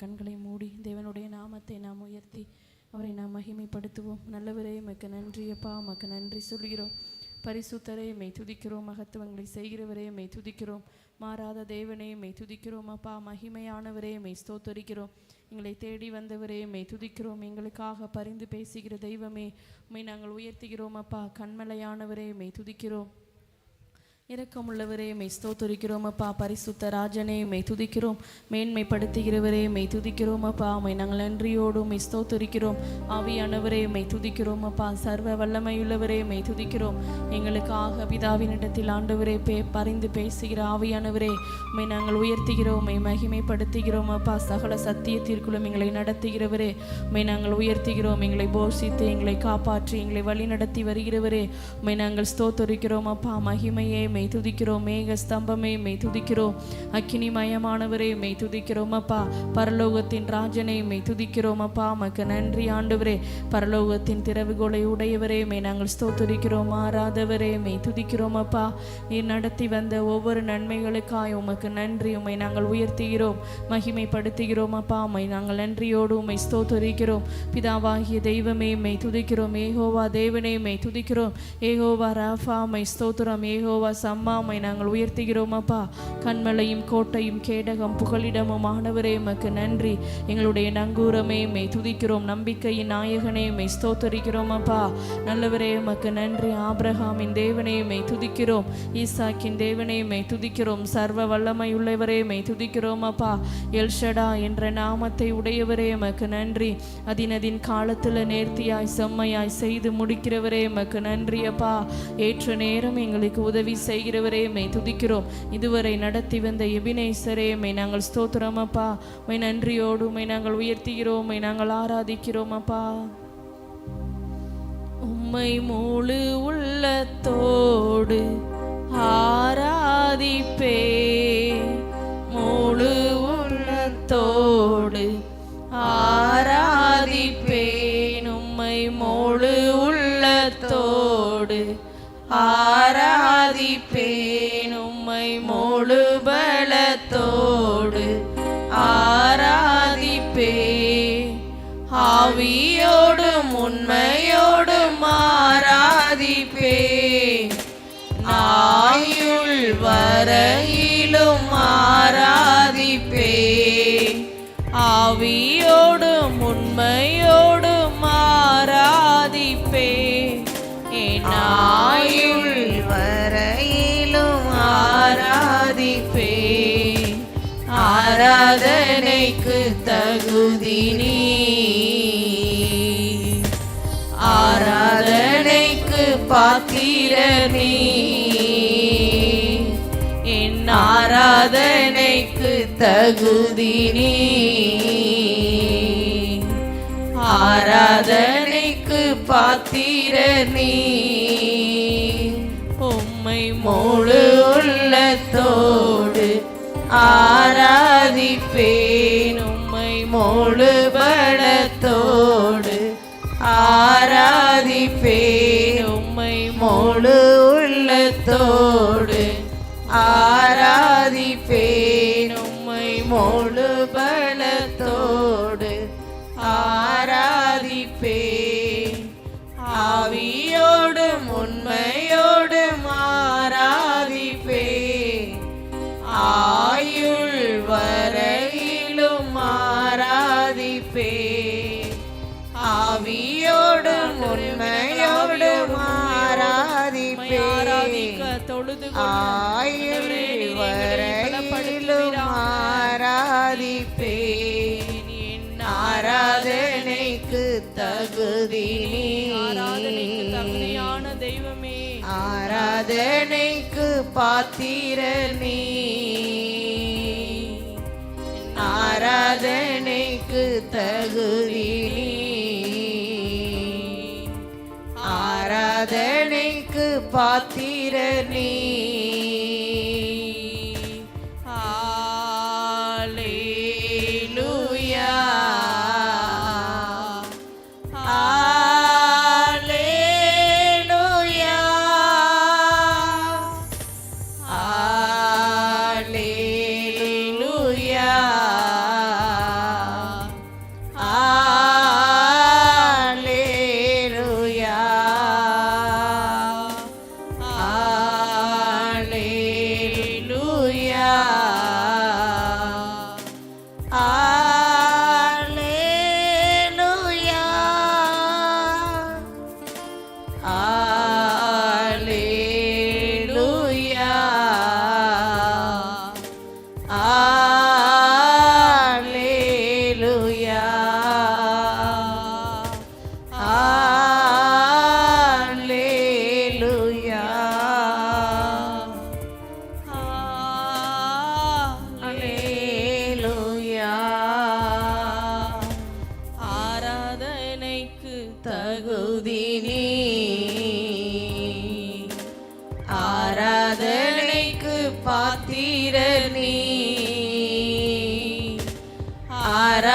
கண்களை மூடி தேவனுடைய நாமத்தை நாம் உயர்த்தி அவரை நாம் மகிமைப்படுத்துவோம். நல்லவரே உமக்கு நன்றி அப்பா, உமக்கு நன்றி சொல்கிறோம். பரிசுத்தரே மெய் துதிக்கிறோம். மகத்துவங்களை செய்கிறவரே மெய் துதிக்கிறோம். மாறாத தேவனே மெய் துதிக்கிறோம் அப்பா. மகிமையானவரே மெய் ஸ்தோத்தரிக்கிறோம். எங்களை தேடி வந்தவரே மெய் துதிக்கிறோம். எங்களுக்காக பரிந்து பேசுகிற தெய்வமே உம்மை நாங்கள் உயர்த்துகிறோம் அப்பா. கண்மலையானவரே மெய் துதிக்கிறோம். இரக்கமுள்ளவரே மெய் ஸ்தோத்தரிக்கிறோம் அப்பா. பரிசுத்த ராஜனே மெய் துதிக்கிறோம். மேன்மைப்படுத்துகிறவரே மெய் துதிக்கிறோம் அப்பா. உம்மை நாங்கள் நன்றியோடு மெய் ஸ்தோத்தரிக்கிறோம். ஆவியானவரே மெய் துதிக்கிறோம் அப்பா. சர்வ வல்லமையுள்ளவரே மெய் துதிக்கிறோம். எங்களுக்காக பிதாவினிடத்தில் ஆண்டவரே பரிந்து பேசுகிற ஆவியானவரே உம்மை நாங்கள் உயர்த்துகிறோம். உம்மை மகிமைப்படுத்துகிறோம் அப்பா. சகல சத்தியத்திற்குள்ளும் எங்களை நடத்துகிறவரே உம்மை நாங்கள் உயர்த்துகிறோம். எங்களை போஷித்து எங்களை காப்பாற்றி எங்களை வழி நடத்தி வருகிறவரே உம்மை நாங்கள் ஸ்தோத்தரிக்கிறோம் அப்பா. மகிமையே மெய் துதிக்கிறோம். மேக ஸ்தம்பமே மெய் துதிக்கிறோம். அக்கினிமயமானவரே மெய் துதிக்கிறோம் அப்பா. பரலோகத்தின் ராஜனை மெய் துதிக்கிறோம் அப்பா. உமக்கு நன்றி ஆண்டவரே. பரலோகத்தின் திறவுகோலை உடையவரே மெய் நாங்கள் ஸ்தோத்தரிக்கிறோம். மாறாதவரே மெய் துதிக்கிறோம் அப்பா. நீர் நடத்தி வந்த ஒவ்வொரு நன்மைகளுக்காய் உமக்கு நன்றி. உம்மை நாங்கள் உயர்த்துகிறோம், மகிமைப்படுத்துகிறோம் அப்பா. உம்மை நாங்கள் நன்றியோடு உம்மை ஸ்தோத்தரிக்கிறோம். பிதாவாகிய தெய்வமே மெய் துதிக்கிறோம். ஏகோவா தேவனே மெய் துதிக்கிறோம். ஏகோவா ராஃபா மெய் ஸ்தோத்திரம். ஏகோவா சம்மாமை நாங்கள் உயர்த்துகிறோம் அப்பா. கண்மலையும் கோட்டையும் கேடகம் புகலிடமும் ஆனவரே உமக்கு நன்றி. எங்களுடைய நங்கூரமே மெய் துதிக்கிறோம். நம்பிக்கையின் நாயகனே மெய் ஸ்தோத்தரிக்கிறோம் அப்பா. நல்லவரே உமக்கு நன்றி. ஆபிரகாமின் தேவனே மெய் துதிக்கிறோம். ஈசாக்கின் தேவனே மெய் துதிக்கிறோம். சர்வ வல்லமை உள்ளவரே மெய் துதிக்கிறோம் அப்பா. எல்ஷடா என்ற நாமத்தை உடையவரே உமக்கு நன்றி. அதினதின் காலத்தில் நேர்த்தியாய் செம்மையாய் செய்து முடிக்கிறவரே உமக்கு நன்றி அப்பா. ஏற்ற நேரம் எங்களுக்கு உதவி செய்கிறவரே மெய் துதிக்கிறோம். இதுவரை நடத்தி வந்த எபினேசரே மெய் நாங்கள் ஸ்தோத்திரம் அப்பா. மெய் நன்றியோடு மெய் நாங்கள் உயர்த்துகிறோம். மெய் நாங்கள் ஆராதிக்கிறோம் அப்பா. உம்மை முழு உள்ளத்தோடு ஆராதிப்பே, முழு உள்ளத்தோடு ஆராதிப்பேன். உம்மை முழு உள்ளத்தோடு ஆராதிப்பேன். உம்மை முழு பலத்தோடு ஆராதிப்பேன். ஆவியோடும் உண்மையோடும் ஆராதிப்பேன். ஆயுள் வரையிலும் ஆராதிப்பேன். ஆவியோடும் உண்மையோடும் ஆராதிப்பேன். ஆயுள் வரையிலும் ஆராதிப்பேன். ஆராதனைக்கு தகுதி நீ, ஆராதனைக்கு பாத்திர நீ. என் ஆராதனைக்கு தகுதி நீ, ஆராதனைக்கு பாத்திர நீ. உம்மை முழு உள்ளத்தோடு ஆராதிப்பேன். உம்மை முழு பலத்தோடு ஆராதிப்பேன். உம்மை முழு உள்ளத்தோடு ஆராதிப்பேன். உம்மை முழு பலத்தோடு ஆராதிப்பேன். ஆவியோடும் உண்மையோடும் ஆராதிப்பேன். ஆயுள் வரையிலும் ஆராதிப்பேன். ஆவியோடும் உண்மையோடும் ஆராதிப்பேன். ஆயுள் வரையிலும் ஆராதிப்பேன். ஆராதனைக்கு தகுதி நீ, ஆராதனைக்கு தகுதியான தெய்வமே. ஆராதனைக்கு பாத்திர நீ, ஆராதனைக்கு தகுதி நீ. ஆராதனைக்கு பாத்திர நீ.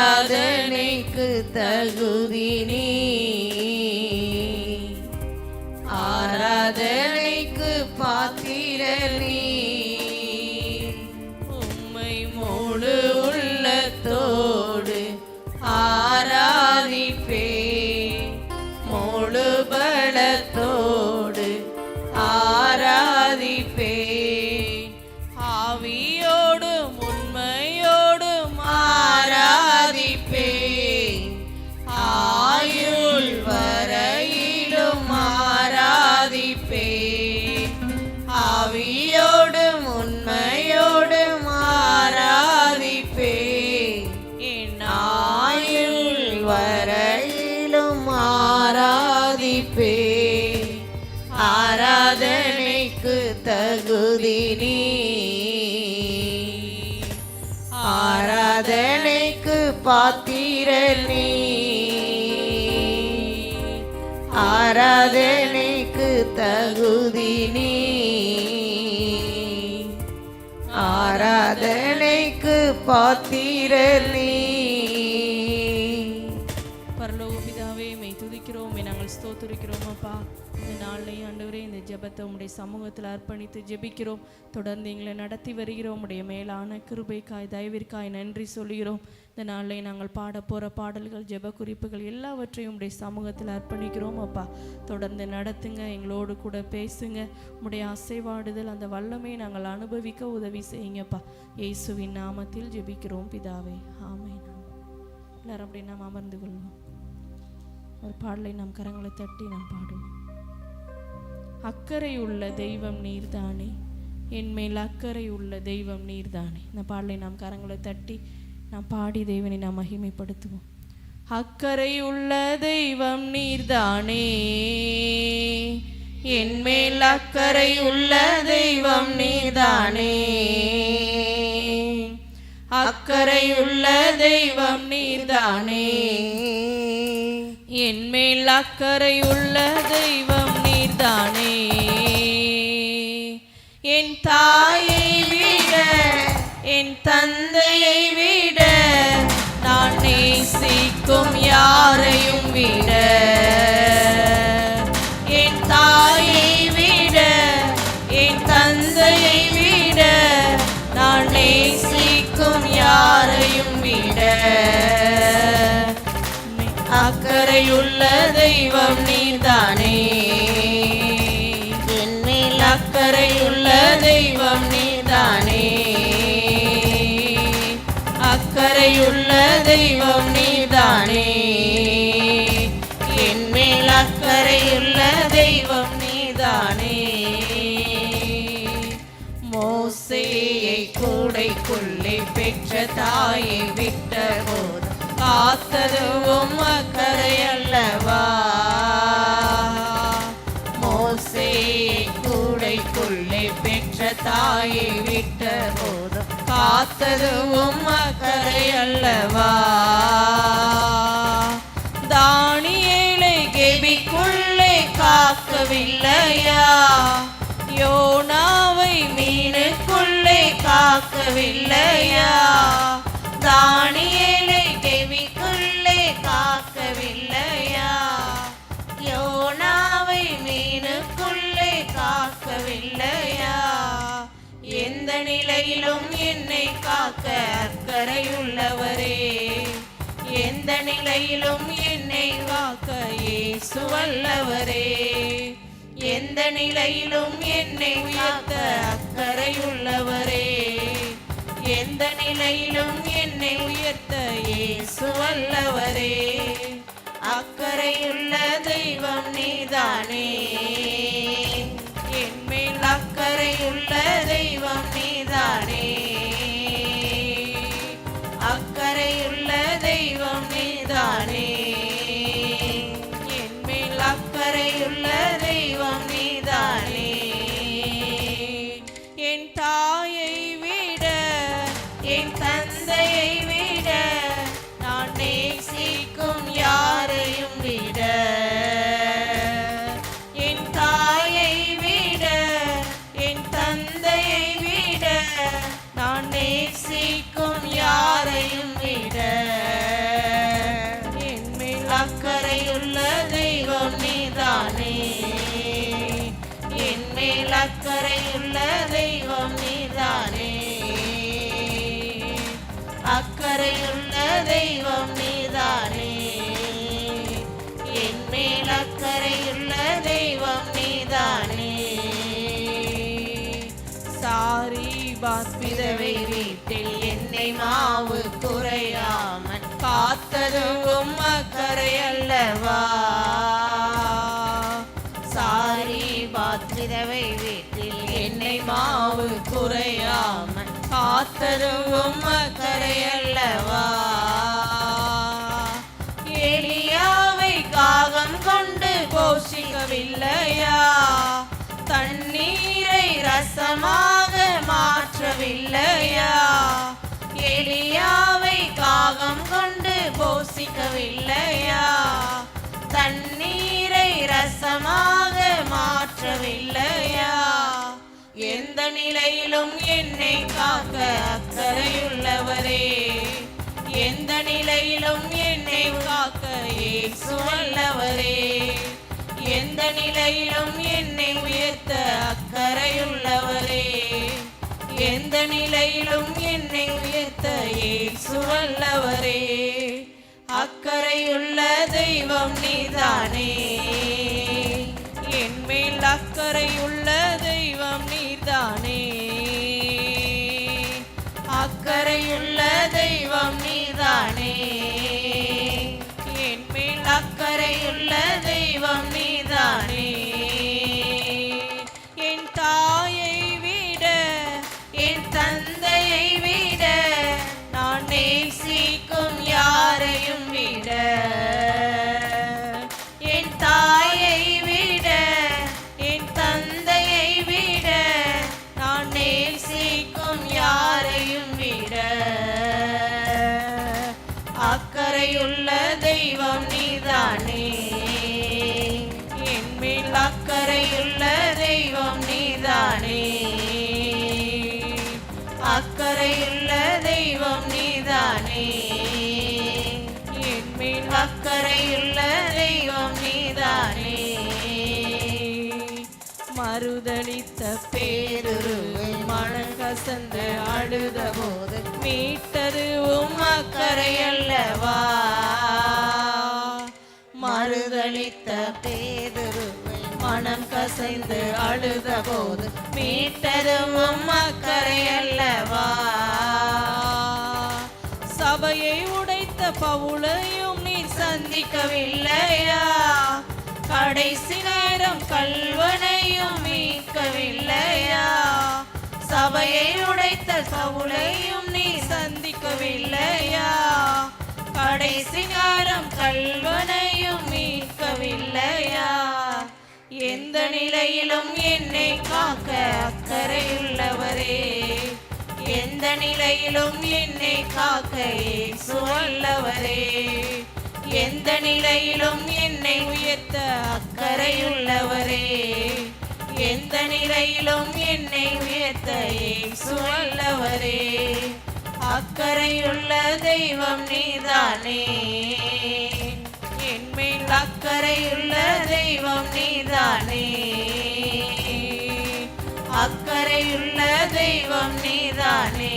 ஆராதனைக்கு தகுதி நீ, ஆராதனைக்கு பாத்திரர் நீ. உம்மை முழு உள்ளத்தோடு ஆராதிப்பே, முழு பலத்தோடு ஆராதிப்பே. ஆவியோடும் உண்மையோடும் ஆராதிப்பே, ஆயுள் வரையிலும் ஆராதிப்பே. ஆவியோடும் உண்மையோடும் ஆராதிப்பே, என் ஆயுள் வரையிலும் ஆராதிப்பே. ஆராதனைக்கு தகுதி நீ, ஆராதனைக்கு பாத்திரர் நீ, ஆராதனைக்கு தகுதி நீ, ஆராதனைக்கு பாத்திரர் நீ. பரலோக பிதாவே, மெய் துதிக்கிறோம், நாங்கள் ஸ்தோத்திரிக்கிறோம் அப்பா. இந்த நாளையும் ஆண்டவரே, இந்த ஜெபத்தை உம்முடைய சமூகத்தில் அர்ப்பணித்து ஜெபிக்கிறோம். தொடர்ந்து எங்களை நடத்தி வருகிறோம். உம்முடைய மேலான கிருபைக்காய் தயவிற்காய் நன்றி சொல்கிறோம். இந்த நாளை நாங்கள் பாட போகிற பாடல்கள், ஜெப குறிப்புகள் எல்லாவற்றையும் உம்முடைய சமூகத்தில் அர்ப்பணிக்கிறோம் அப்பா. தொடர்ந்து நடத்துங்க, எங்களோடு கூட பேசுங்க. உம்முடைய அசைவாடுதல், அந்த வல்லமை நாங்கள் அனுபவிக்க உதவி செய்யுங்கப்பா. இயேசுவின் நாமத்தில் ஜெபிக்கிறோம் பிதாவே, ஆமென். எல்லாரும் அப்படி நாம் அமர்ந்து கொள்வோம். ஒரு பாடலை நாம் கரங்களை தட்டி நாம் பாடுவோம். அக்கறை உள்ள தெய்வம் நீர்தானே, என்மேல் அக்கறை உள்ள தெய்வம் நீர்தானே. இந்த பாடலை நாம் கரங்களை தட்டி நாம் பாடி தேவனை நாம் மகிமைப்படுத்துவோம். அக்கறை உள்ள தெய்வம் நீர்தானே, என்மேல் அக்கறை உள்ள தெய்வம் நீர்தானே. அக்கறை உள்ள தெய்வம் நீர்தானே, என்மேல் அக்கறை உள்ள தெய்வம் நீர்தானே. என் தாயை விட, என் தந்தையை விட, நான் நேசிக்கும் யாரையும் விட, என் தாயை விட, என் தந்தையை விட, நான் நேசிக்கும் யாரையும் விட, அக்கறையுள்ள தெய்வம் நீர்தானே. என்மேல் அக்கறையுள்ள தெய்வம் நீர்தானே, அக்கறையுள்ள தெய்வம் நீர்தானே, என்மேல் அக்கறையுள்ள தெய்வம் நீர்தானே. மோசேயை கூடைக்குள்ளே பெற்ற தாயை விட்ட போது காத்ததுவும் அக்கறை அல்லவா. மோசேயை கூடைக்குள்ளே பெற்ற தாயை விட்ட போது காத்ததுவும் அக்கறை அல்லவா. தானியேலை கெபிக்குள்ளே காக்கவில்லையா, யோனாவை மீனுக்குள்ளே காக்கவில்லையா. தானியேலை கெபிக்குள்ளே காக்கவில்லையா, யோனாவை மீனுக்குள்ளே காக்கவில்லையா. எந்த நிலையிலும் என்னை காக்க அக்கறையுள்ளவரே, எந்த நிலையிலும் என்னை காக்க இயேசு வல்லவரே. எந்த நிலையிலும் என்னை காக்க அக்கறையுள்ளவரே, எந்த நிலையிலும் என்னை உயர்த்த இயேசு வல்லவரே. அக்கறையுள்ள தெய்வம் நீதானே, என்மேல் அக்கறையுள்ள தெய்வம் நீதானே, அக்கறையுள்ள தெய்வம் நீதானே, என்மேல் அக்கறையுள்ள தெய்வம் நீதானே. என் தாயை விட, என் தந்தையை விட, நான் நேசிக்கும் யாரையும் விட, என் தாயை விட, என் தந்தையை விட, நான் நேசிக்கும் யாரையும் விட, அக்கறையுள்ள தெய்வம் நீதானே, அக்கறையுள்ள தெய்வம் நீதானே, என் மேல் அக்கறையுள்ள தெய்வம் நீதானே. சாரிபாத் விதவை வீட்டில் என்னை மாவு குறையாமல் காத்ததும் அக்கறை அல்லவா. சாரிபாத் விதவை வீட்டில் என்னை மாவு குறையாமல் காத்ததும் அக்கறை அல்லவா. எலியாவை காகம் கொண்டு போஷிக்கவில்லையா, தண்ணீரை ரசமாக மாற்றவில்லையா. எலியாவை காகம் கொண்டு போஷிக்கவில்லையா, தண்ணீரை ரசமாக மாற்றவில்லையா. எந்த நிலையிலும் என்னை காக்க அக்கறையுள்ளவரே, எந்த நிலையிலும் என்னை காக்க இயேசு வல்லவரே. எந்த நிலையிலும் என்னை உயர்த்த அக்கறையுள்ளவரே, எந்த நிலையிலும் என்னை உயர்த்த இயேசு வல்லவரே. அக்கறையுள்ள தெய்வம் நீதானே, என் மேல் அக்கறையுள்ள தெய்வம் நீதானே, அக்கறையுள்ள தெய்வம் நீதானே, என் மேல் அக்கறையுள்ள தெய்வம் நீதானே. என் தாயை விட என் தந்தையை விட நான் நேசிக்கும் யாரையும் விட, என் தாயை விட என் தந்தையை விட நான் நேசிக்கும் யாரையும் விட, அக்கறையுள்ள தெய்வம் நீதானே, என் மேல் அக்கறையுள்ள தெய்வம் நீதானே, அக்கறையுள்ள தெய்வம் நீதானே, என் மேல் அக்கறையுள்ள தெய்வம் நீதானே. மறுதளித்த பேருருவை மனம் கசந்து அழுத போது மீட்டது அக்கறை அல்லவா. மறுதளித்த பேதுருவை மனம் கசைந்து அழுத போது மீட்டதும் அக்கறை அல்லவா. சபையை உடைத்த பவுலையும் நீ சந்திக்கவில்லையா, கடைசி நேரம் கல்வனையும் மீட்கவில்லையா. சபையை உடைத்த பவுலையும் நீ சந்திக்கவில்லையா, கடைசி நேரம் கல்வனையும் மீட்கவில்லையா. எந்த நிலையிலும் என்னை காக்க அக்கறையுள்ளவரே, எந்த நிலையிலும் என்னை காக்க இயேசு வல்லவரே. எந்த நிலையிலும் என்னை உயர்த்த அக்கறையுள்ளவரே, எந்த நிலையிலும் என்னை உயர்த்த இயேசு வல்லவரே. அக்கறையுள்ள தெய்வம் நீதானே, என் மேல் அக்கறையுள்ள தெய்வம் நீதானே, அக்கறையுள்ள தெய்வம் நீதானே,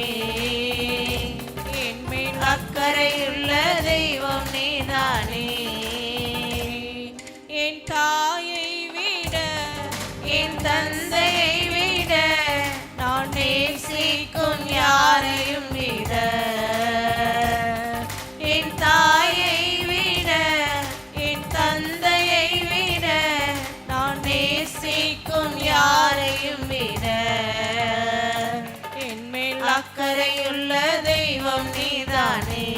என் மேல் அக்கறையுள்ள தெய்வம் நீதானே. என் தாயை விட என் தந்தையை விட நான் நேசிக்கும் யாரையும் விட, என் தாயை விட என் தந்தையை விட நான் நேசிக்கும் யாரையும் விட, என் மேல் அக்கறையுள்ள தெய்வம் நீதானே,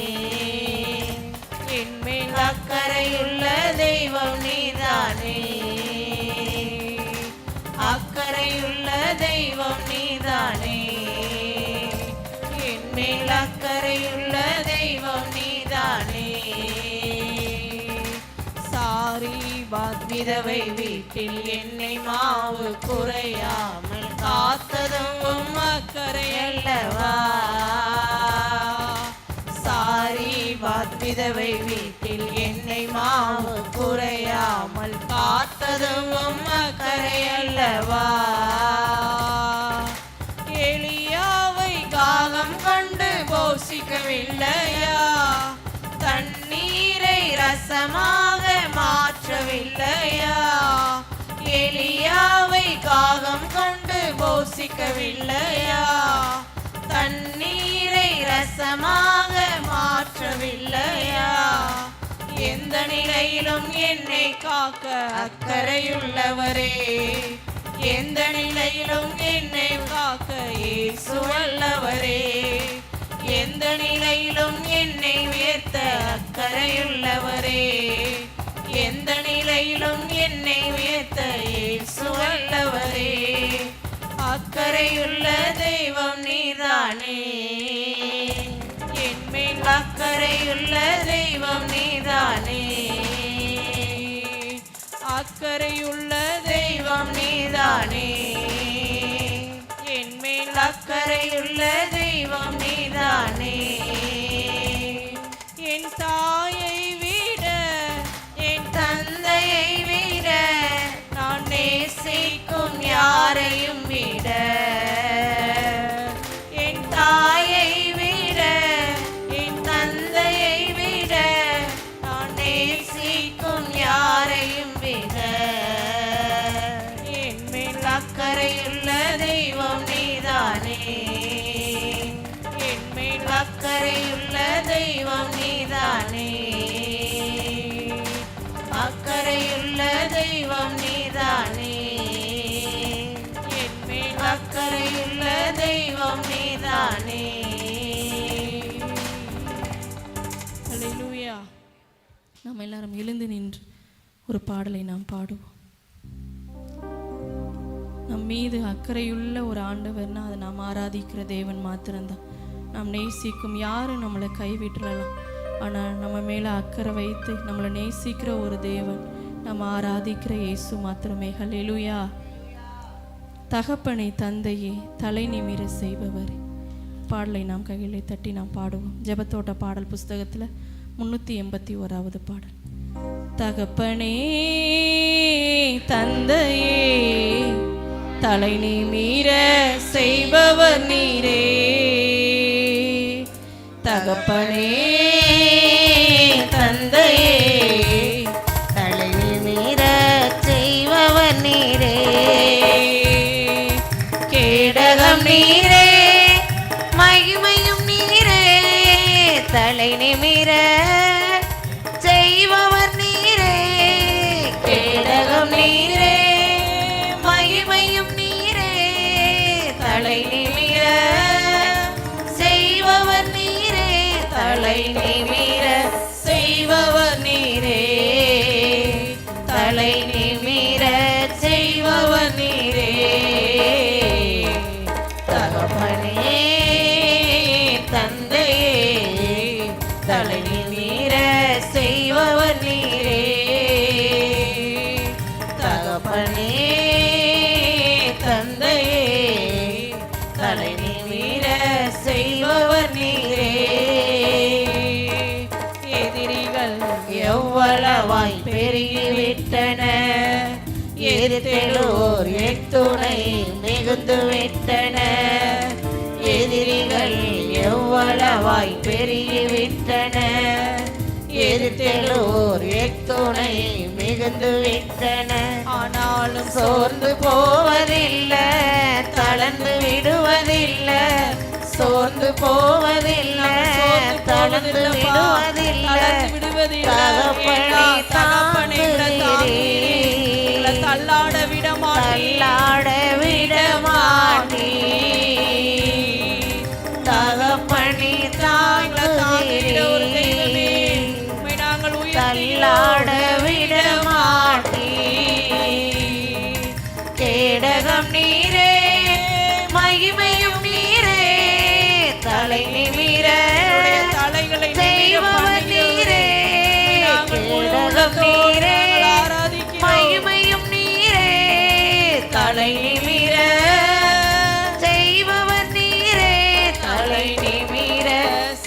என் மேல் அக்கறையுள்ள தெய்வம் நீதானே, அக்கறையுள்ள தெய்வம் நீதானே, என் மேல் அக்கறையுள்ள தெய்வம் நீதானே. சாரிபாத் விதவை வீட்டில் என்னை மாவு குறையாமல் காத்ததும் அக்கறை அல்லவா. சாரிபாத் விதவை வீட்டில் என்னை மாவு குறையாமல் காத்ததும் அக்கறை அல்லவா. மாற்றவில்லையா? தண்ணீரை ரசமாக மாற்றவில்லையா? எலியாவை காகம் கொண்டு போஷிக்கவில்லையா? தண்ணீரை ரசமாக மாற்றவில்லையா? எந்த நிலையிலும் என்னை காக்க அக்கறையுள்ளவரே, எந்த நிலையிலும் என்னை காக்க இயேசு வல்லவரே, எந்த நிலையிலும் என்னை உயர்த்த அக்கறையுள்ளவரே, எந்த நிலையிலும் என்னை உயர்த்த இயேசு வல்லவரே. அக்கறையுள்ள தெய்வம் நீதானே, என்மேல் அக்கறையுள்ள தெய்வம் நீதானே, அக்கறையுள்ள தெய்வம் நீதானே, என்மேல் அக்கறையுள்ள தெய்வம் நீதானே. என் தாயை விட என் தந்தையை விட நான் நேசிக்கும் யாரையும் விட, என் தாயை விட என் தந்தையை விட நான் நேசிக்கும் யாரையும் விட, என் மேல் அக்கறையுள்ள தெய்வம் நீதானே, என் மேல் அக்கறையுள்ள தெய்வம் நீதானே, அக்கறையுள்ள தெய்வம் நீதானே, என் மேல் அக்கறையுள்ள தெய்வம் நீதானே. அல்லேலூயா. நாம் எல்லாரும் எழுந்து நின்று ஒரு பாடலை நாம் பாடுவோம். நம் மீது அக்கறையுள்ள ஒரு ஆண்டவர்னா அதை நாம் ஆராதிக்கிற தேவன் மாத்திரம்தான். நாம் நேசிக்கும் யாரும் நம்மளை கைவிட்டுறலாம், ஆனால் நம்ம மேலே அக்கறை வைத்து நம்மளை நேசிக்கிற ஒரு தேவன், நம்ம ஆராதிக்கிற இயேசு மாத்திரமே. ஹல்லேலூயா. தகப்பனை தந்தையே தலை நிமிர செய்பவர். பாடலை நாம் கையிலே தட்டி நாம் பாடுவோம். ஜெபத்தோட்ட பாடல் புஸ்தகத்தில் 381வது பாடல். தகப்பனே தந்தையே தலை நிமிர செய்பவர் நீரே, தகப்பனே தந்தையே தலை நிமிர செய்பவர் நீரே, கேடகம் நீரே மகிமையும் நீரே, தலை நிமிர செய்பவர் நீரே, கேடகம் நீரே மகிமையும் நீரே, தலை நிமிர செய்பவர் நீரே, தலை நிமிர செய்பவர் நீரே, தலை நிமிர செய்பவர் நீரே, தகப்பனே தந்தையே தலை நிமிர செய்பவர் நீரே, தகப்பனே தந்தையே தலை நிமிர செய்பவர் நீரே. எதிரிகள் எவ்வளவாய் பெருகிவிட்டன, எதிர்த்தெழுவோர் எத்துணை மிகுந்து விட்டன, எதிரிகள் எவ்வளவாய் பெருகிவிட்டன, எதிர்த்தெழுவோர் எத்துணை மிகுந்து விட்டன, ஆனாலும் சோர்ந்து போவதில்லை, தளர்ந்து விடுவதில்லை, சோர்ந்து போவதில்லை, தளர்ந்து விடுவதில்லை, தகப்பனே தாங்குகிறீர், தள்ளாட விடமாட்டீர், தகப்பனே தாங்குகிறீர், தள்ளாட விடமாட்டீர், கேடகம் நீரே மகிமையும் நீரே, தலை நிமிர செய்பவர் நீரே, கேடகம் நீரே மகிமையும் நீரே, தலை நிமிர செய்பவர் நீரே, தலை நிமிர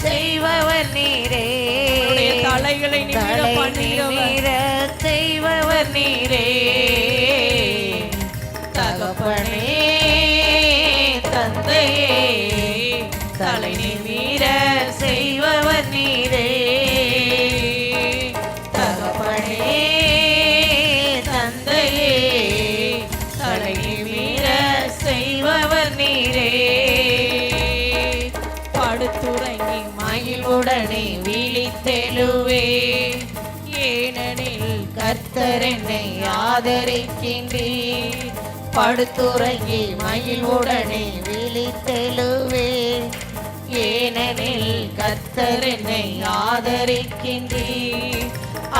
செய்பவர் நீரே, தலைகளை நிமிர செய்பவர் நீரே, தகப்பனே தந்தையே தலை நிமிர செய்பவர் நீரே. தகப்பனே தந்தையே தலை நிமிர செய்பவர் நீரே. படுத்துறங்கி மகிழ்வுடனே விழித்தெழுவே, ஏனெனில் கர்த்தர் என்னை ஆதரிக்கின்றீர். படுத்துறங்கி மகிழ்வுடனே விழித்தெழுவே, ஏனெனில் கர்த்தர் என்னை ஆதரிக்கின்றீர்.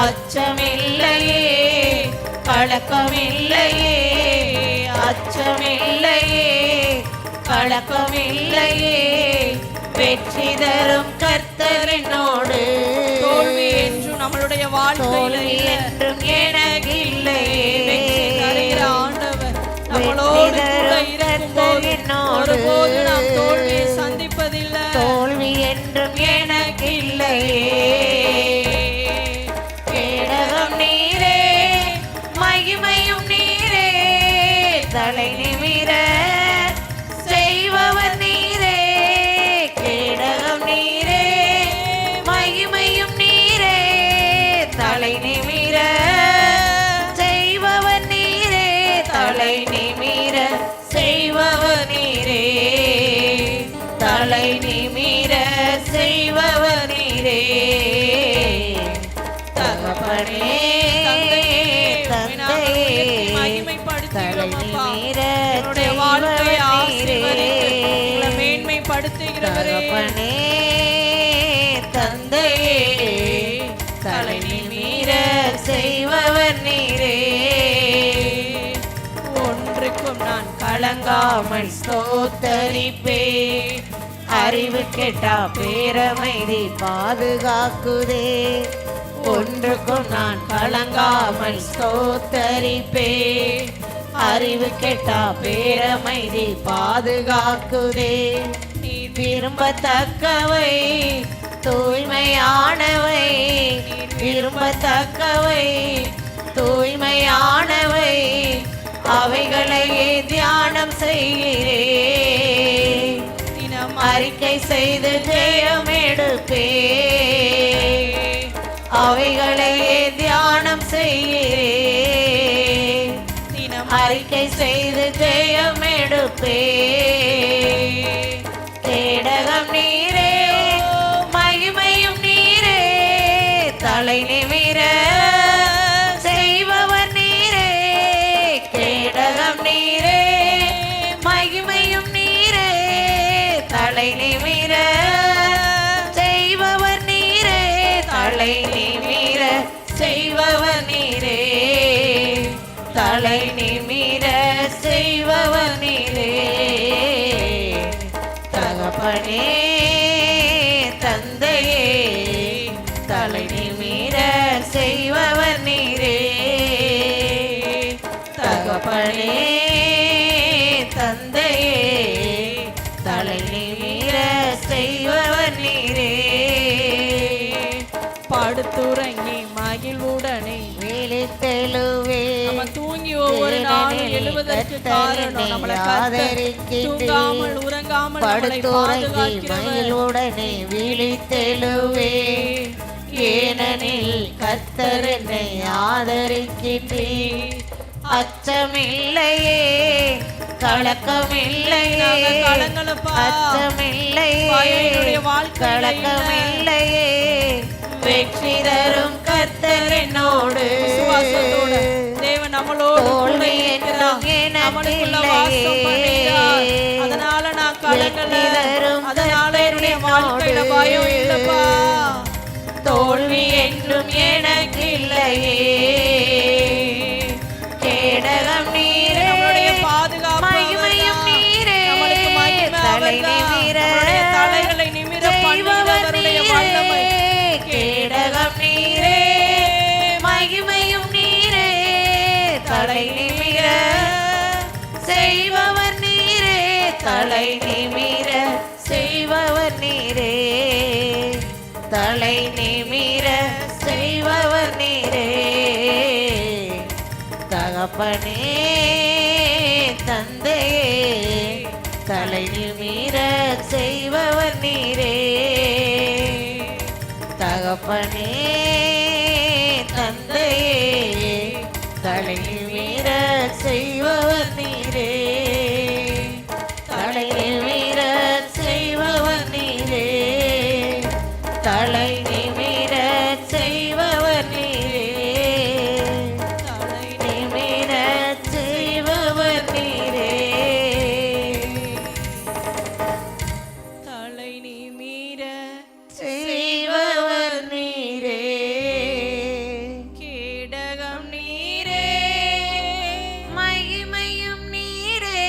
அச்சமில்லையே கலக்கமில்லையே, அச்சமில்லையே கலக்கமில்லையே, வெற்றி தரும் கர்த்தர் என்னோடு. தோல்வி என்றும் நம்மளுடைய வாழ்க்கையில் என்றும் எனக்கு இல்லையே. ஆண்டவர் நம்மளோடு கூட இருக்கும்போது ஒருபோது நாம் தோல்வியை சந்திப்பதில்லை. தோல்வி என்றும் எனக்கு இல்லையே. கேடகம் நீரே மகிமையும் நீரே, தலை நிமிர செய்பவர் நீரே. கேடகம் நீரே மகிமையும் நீரே, தலை நிமிர செய்பவர் நீரே. தலை நிமிர செய்பவர் நீரே, தலை நிமிர செய்பவர் நீரே. தகப்பனே தந்தையே தலை நிமிர செய்பவர் நீரே. மேன்மைப்படுத்துகிறவரே, தகப்பனே தந்தையே தலை நிமிர செய்பவர் நீரே. ஒன்றுக்கும் நான் கலங்காமல் ஸ்தோத்தரிப்பே, அறிவு கெட்டா பேரமைதி பாதுகாக்குதே. ஒன்றுக்கும் நான் கலங்காமல் ஸ்தோத்தரிப்பே, அறிவு கெட்டா பேரமைதி பாதுகாக்குதே. நீ விரும்பத்தக்கவை தூய்மையானவை, விரும்பத்தக்கவை தூய்மையானவை, அவைகளையே தியானம் செய்கிறே. தினம் அறிக்கை செய்து ஜெயம் எடுப்பே, அவைகளையே தியானம் செய்கிறே. தினம் அறிக்கை செய்து ஜெயம் எடுப்பே. கேடகம் நீரே மகிமையும் நீரே, தலை நிமிர செய்பவர் நீரே. கேடகம் நீரே மகிமையும் நீரே, தலை நிமிர செய்பவர் நீரே. தலை நிமிர செய்பவர் நீரே, தலை நிமிர செய்பவர் நீரே. தகப்பனே தந்தையே தலை நிமிர செய்பவர் நீரே. தகப்பனே தந்தையே தலை நிமிர செய்பவர் நீரே. படுத்துறங்கி மகிழ்வுடனே விழித்தெழுவே, நம்ம தூங்கி ஒவ்வொரு நாளும் எழுவதற்கு காரணம் நம்மளை கர்த்தர் தூங்காமல் உறங்காமல் நம்மளை பாதுகாக்கிறவர். மகிழ்வுடனே விழித்தெழுவே, ஏனெனில் கர்த்தர் என்னை ஆதரிக்கின்றீர். அச்சமில்லையே கலக்கமில்லையே, அச்சமில்லையே கலக்கமில்லையே, வெற்றி தரும் கர்த்தர் என்னோடு. தேவன் நம்மளோடு கூட இருக்கிறார், நம்மளுக்குள்ள வாசம் பண்ணுகிறார். அதனால நான் கலங்கல, அதனால என்னுடைய வாழ்க்கையில பயம் இல்லப்பா. தோல்வி என்றும் எனக்கு இல்லையே. கேடகம் நீரே நம்மளுடைய பாதுகாப்பு, மகிமையும் நீரே, நம்மளுக்கு மகிமை அவர்தான். தலைகளை நிமிர பண்ணுகிறவருடைய வல்லமை. கேடகம் நீரே மகிமையும் நீரே, தலை நிமிர செய்பவர் நீரே. தலை நிமிர செய்பவர் நீரே, தலை நிமிர செய்பவர் நீரே. தகப்பனே தந்தையே தலை நிமிர செய்பவர் நீரே. தகப்பனே தந்தையே தலை நிமிர செய்பவர் நீரே தலை நிமிர செய்பவர் நீரே தலை நிமிர செய்பவர் நீரே தலை நிமிர செய்பவர் நீரே தலை நிமிர செய்பவர் நீரே கேடகம் நீரே மகிமையும் நீரே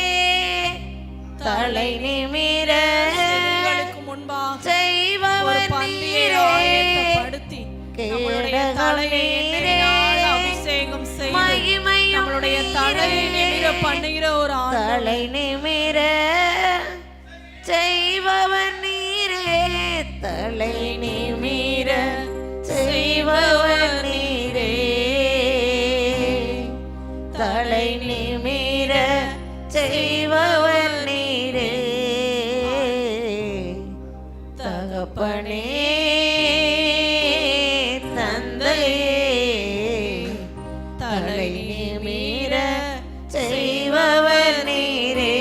தலை நிமிர எங்களுக்கு முன்பாக ஒரு செய்பவர் பந்தியை நீரே ஆயத்தப்படுத்தி நம்மளுடைய தலையை எண்ணெயினால் அபிஷேகம் செய்து மகிமையும் நம்மளுடைய தலையை நிமிர பண்ணுகிற ஒரு ஆண்டவர். தலை நிமிர செய்பவர் நீரே தலை நிமிர செய்பவர் நீரே தலை நிமிர செய்பவர் நீரே தகப்பனே தந்தையே தலை நிமிர செய்பவர் நீரே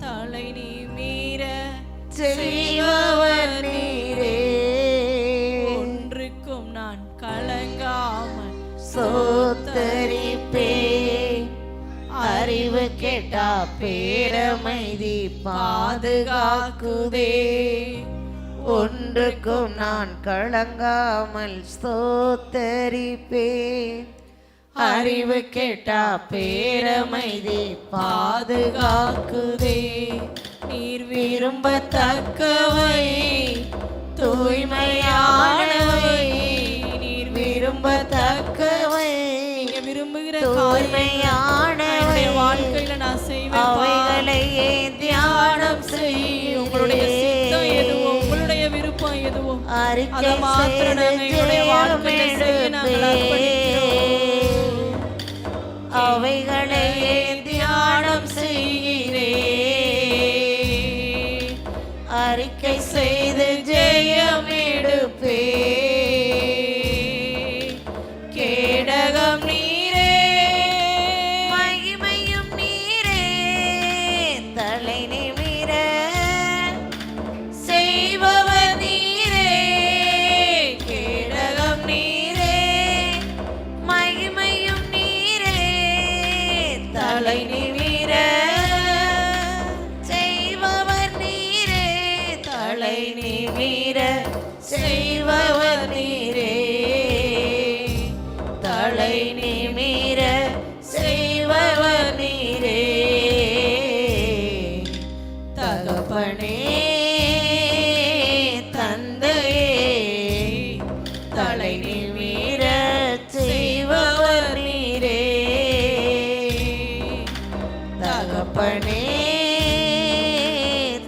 தலை நிமிர செய்பவர் நீரே ஒன்றுக்கும் நான் கலங்காமல் சோத்தரிப்பே அறிவு கெட்டா பேரமைதி பாதுகாக்குதே ஒன்றுக்கும் நான் கலங்காமல் ஸ்தோத்தரிப்பேன் அறிவு கெட்டா பேரமைதி பாதுகாக்குதே நீர் விரும்பத்தக்கவை தூய்மையானவை நீர் விரும்பத்தக்கவை நீங்க விரும்புகிற தூய்மையானவை வாழ்க்கையில நான் செய்வேன் அவைகளையே தியானம் செய்யும் உங்களுடைய சித்தம் எதுவோ உங்களுடைய விருப்பம் எதுவோ அறிக்கை அதை மாத்திரம் நாங்க எங்களுடைய வாழ்க்கையில செய்ய நாங்கள் அர்ப்பணிக்கிறோம். அவைகளையே தியானம் செய்கிறேன் அறிக்கை செய்து ஜெயம் எடுப்பே கேடகம் நீரே மகிமையும் நீரே தலை நிமிர செய்பவர் நீரே கேடகம் நீரே மகிமையும் நீரே தலை நிமிர செய்பவர் நீரே தலை நிமிர செய்பவர் நீரே தலை நிமிர செய்பவர் நீரே தகப்பனே தந்தையே தலை நிமிர செய்பவர் நீரே தகப்பனே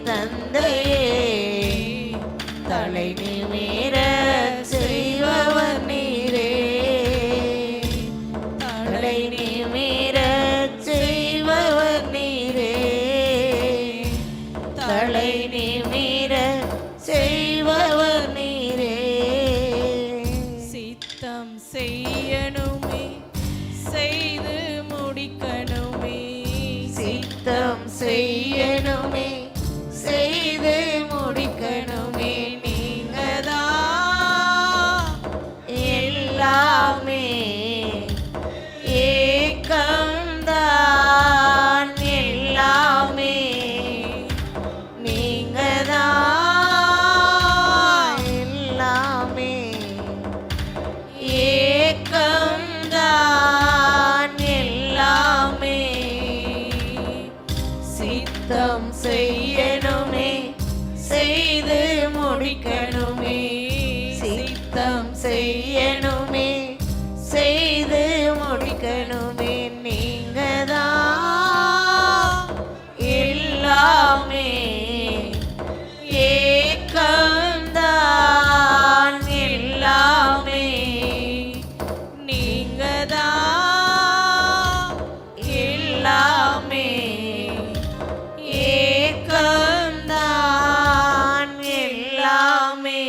தந்தையே தலை நிமிர செய்பவர் நீரே தலை நிமிர செய்பவர் நீரே தலை நிமிர செய்பவர் நீரே சித்தம் செய்யணுமே செய்து முடிக்கணுமே சித்தம் செய்யணுமே செய்து முடிக்கணுமே நீங்கதான் எல்லாமே ஏக்கம்தான் எல்லாமே நீங்கதான் எல்லாமே ஏக்கம்தான் எல்லாமே சித்தம் செய்யணுமே செய்து முடிக்கணுமே சித்தம் செய்யணுமே செய்து முடிக்கணுமே நீங்கதான் எல்லாமே ஏக்கம்தான் எல்லாமே நீங்கதான் எல்லாமே ஏக்கம்தான் எல்லாமே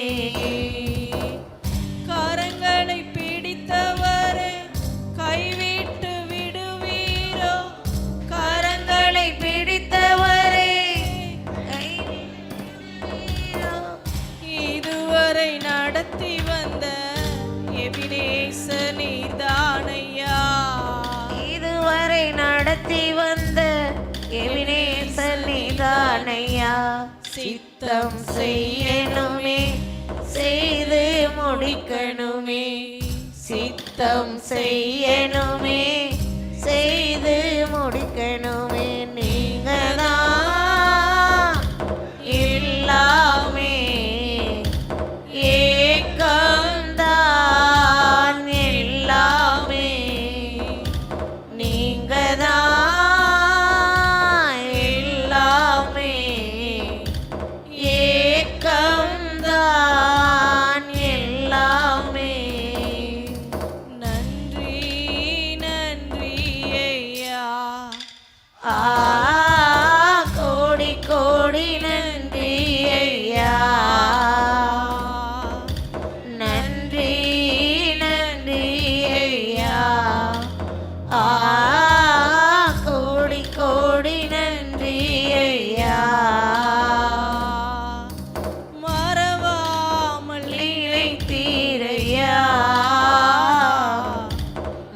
நடத்தி வந்த எபினேசர் நீர்தானையா. இதுவரை நடத்தி வந்த எபினேசர் நீர்தானையா. சித்தம் செய்யணுமே செய்து முடிக்கணுமே. சித்தம் செய்யணுமே செய்து முடிக்கணுமே. நீங்கதான் எல்லாமே ஏக்கம்தான் எல்லாமே. நீங்கதான் எல்லாமே ஏக்கம்தான் எல்லாமே. நன்றி நன்றி ஐயா. கோடி கோடி நன்றி ஐயா. நன்றி நன்றி ஐயா. கோடி கோடி நன்றி ஐயா. மறவாமல் நினைத்தீரையா.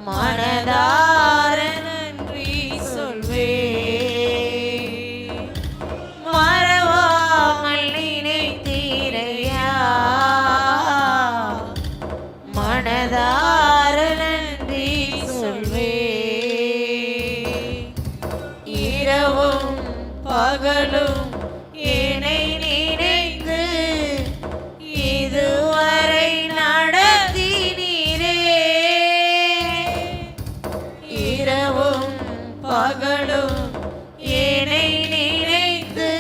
மனதார நன்றி சொல்வே. மறவாமல் நினைத்தீரையா. மனதார நன்றி சொல்வே. இரவும் பகலும் என்னை நினைத்து இதுவரை நடத்தினீரே. இரவும் பகலும் என்னை நினைத்து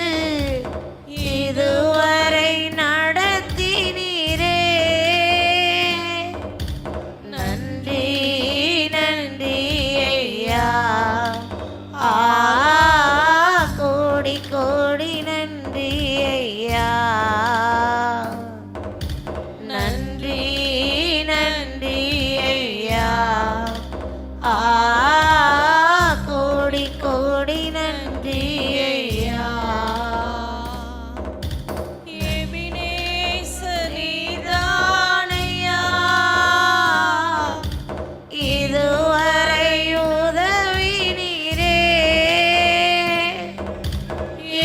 இதுவரை நடத்தினீரே. நன்றி நன்றி ஐயா. கோடி கோடி நன்றி ஐயா. நன்றி நன்றி ஐயா. கோடி கோடி நன்றி ஐயா. எபினேசர் நீர்தானையா. இதுவரை உதவினீரே.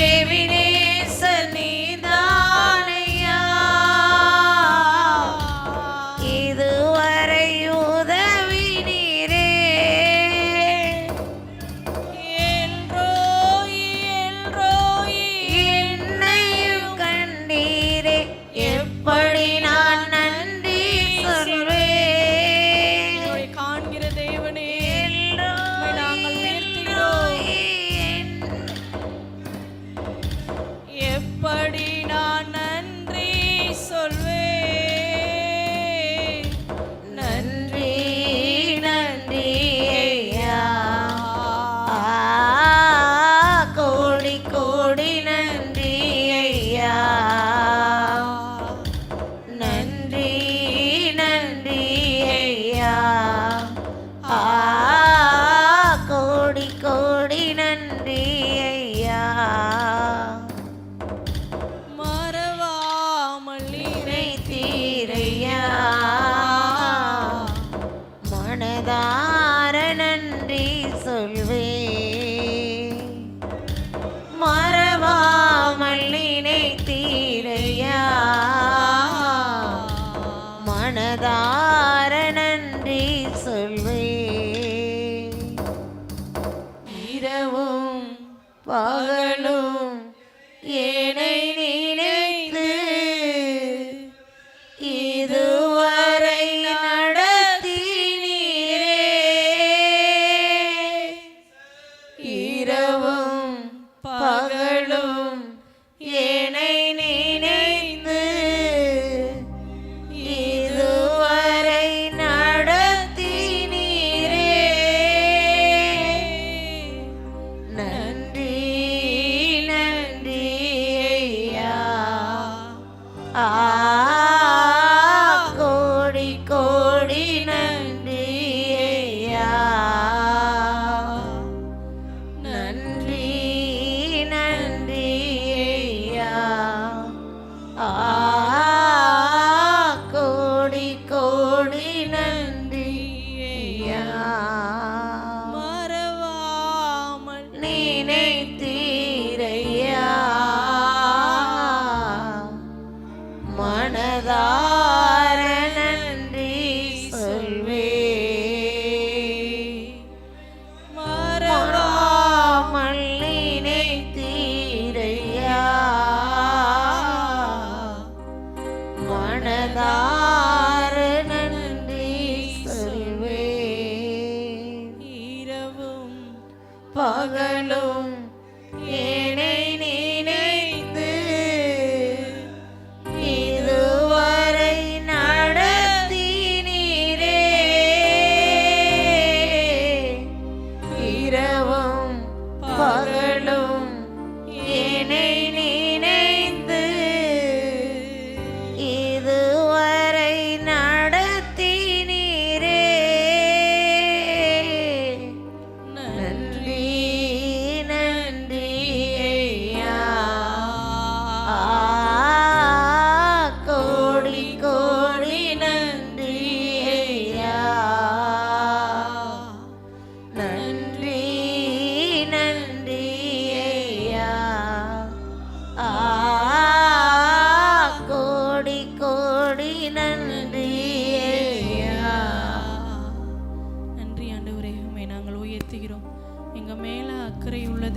எபினேசர் நீர்தானையா. இதுவரை உதவினீரே. எல்ரோய் எல்ரோய் என்னையும் கண்டீரே. எப்படி நான் நன்றி சொல்வேன். காண்கிற தேவனே நாங்கள் உயர்த்துகிறோம். எப்படி நான் நன்றி சொல்வேன். நன்றி நன்றி ஐயா. கோடி கோடி நன்றி ஐயா. நன்றி நன்றி ஐயா. கோடி கோடி நன்றி ஐயா. மறவாமல் நினைத்தீரையா. மனதார நன்றி சொல்வே. மறவாமல் நினைத்தீரையா. மனதார நன்றி சொல்வே. இரவும் பகலும் என்னை நினைத்து இதுவரை நடத்தினீரே. இரவும் பகலும் என்னை நினைத்து இதுவரை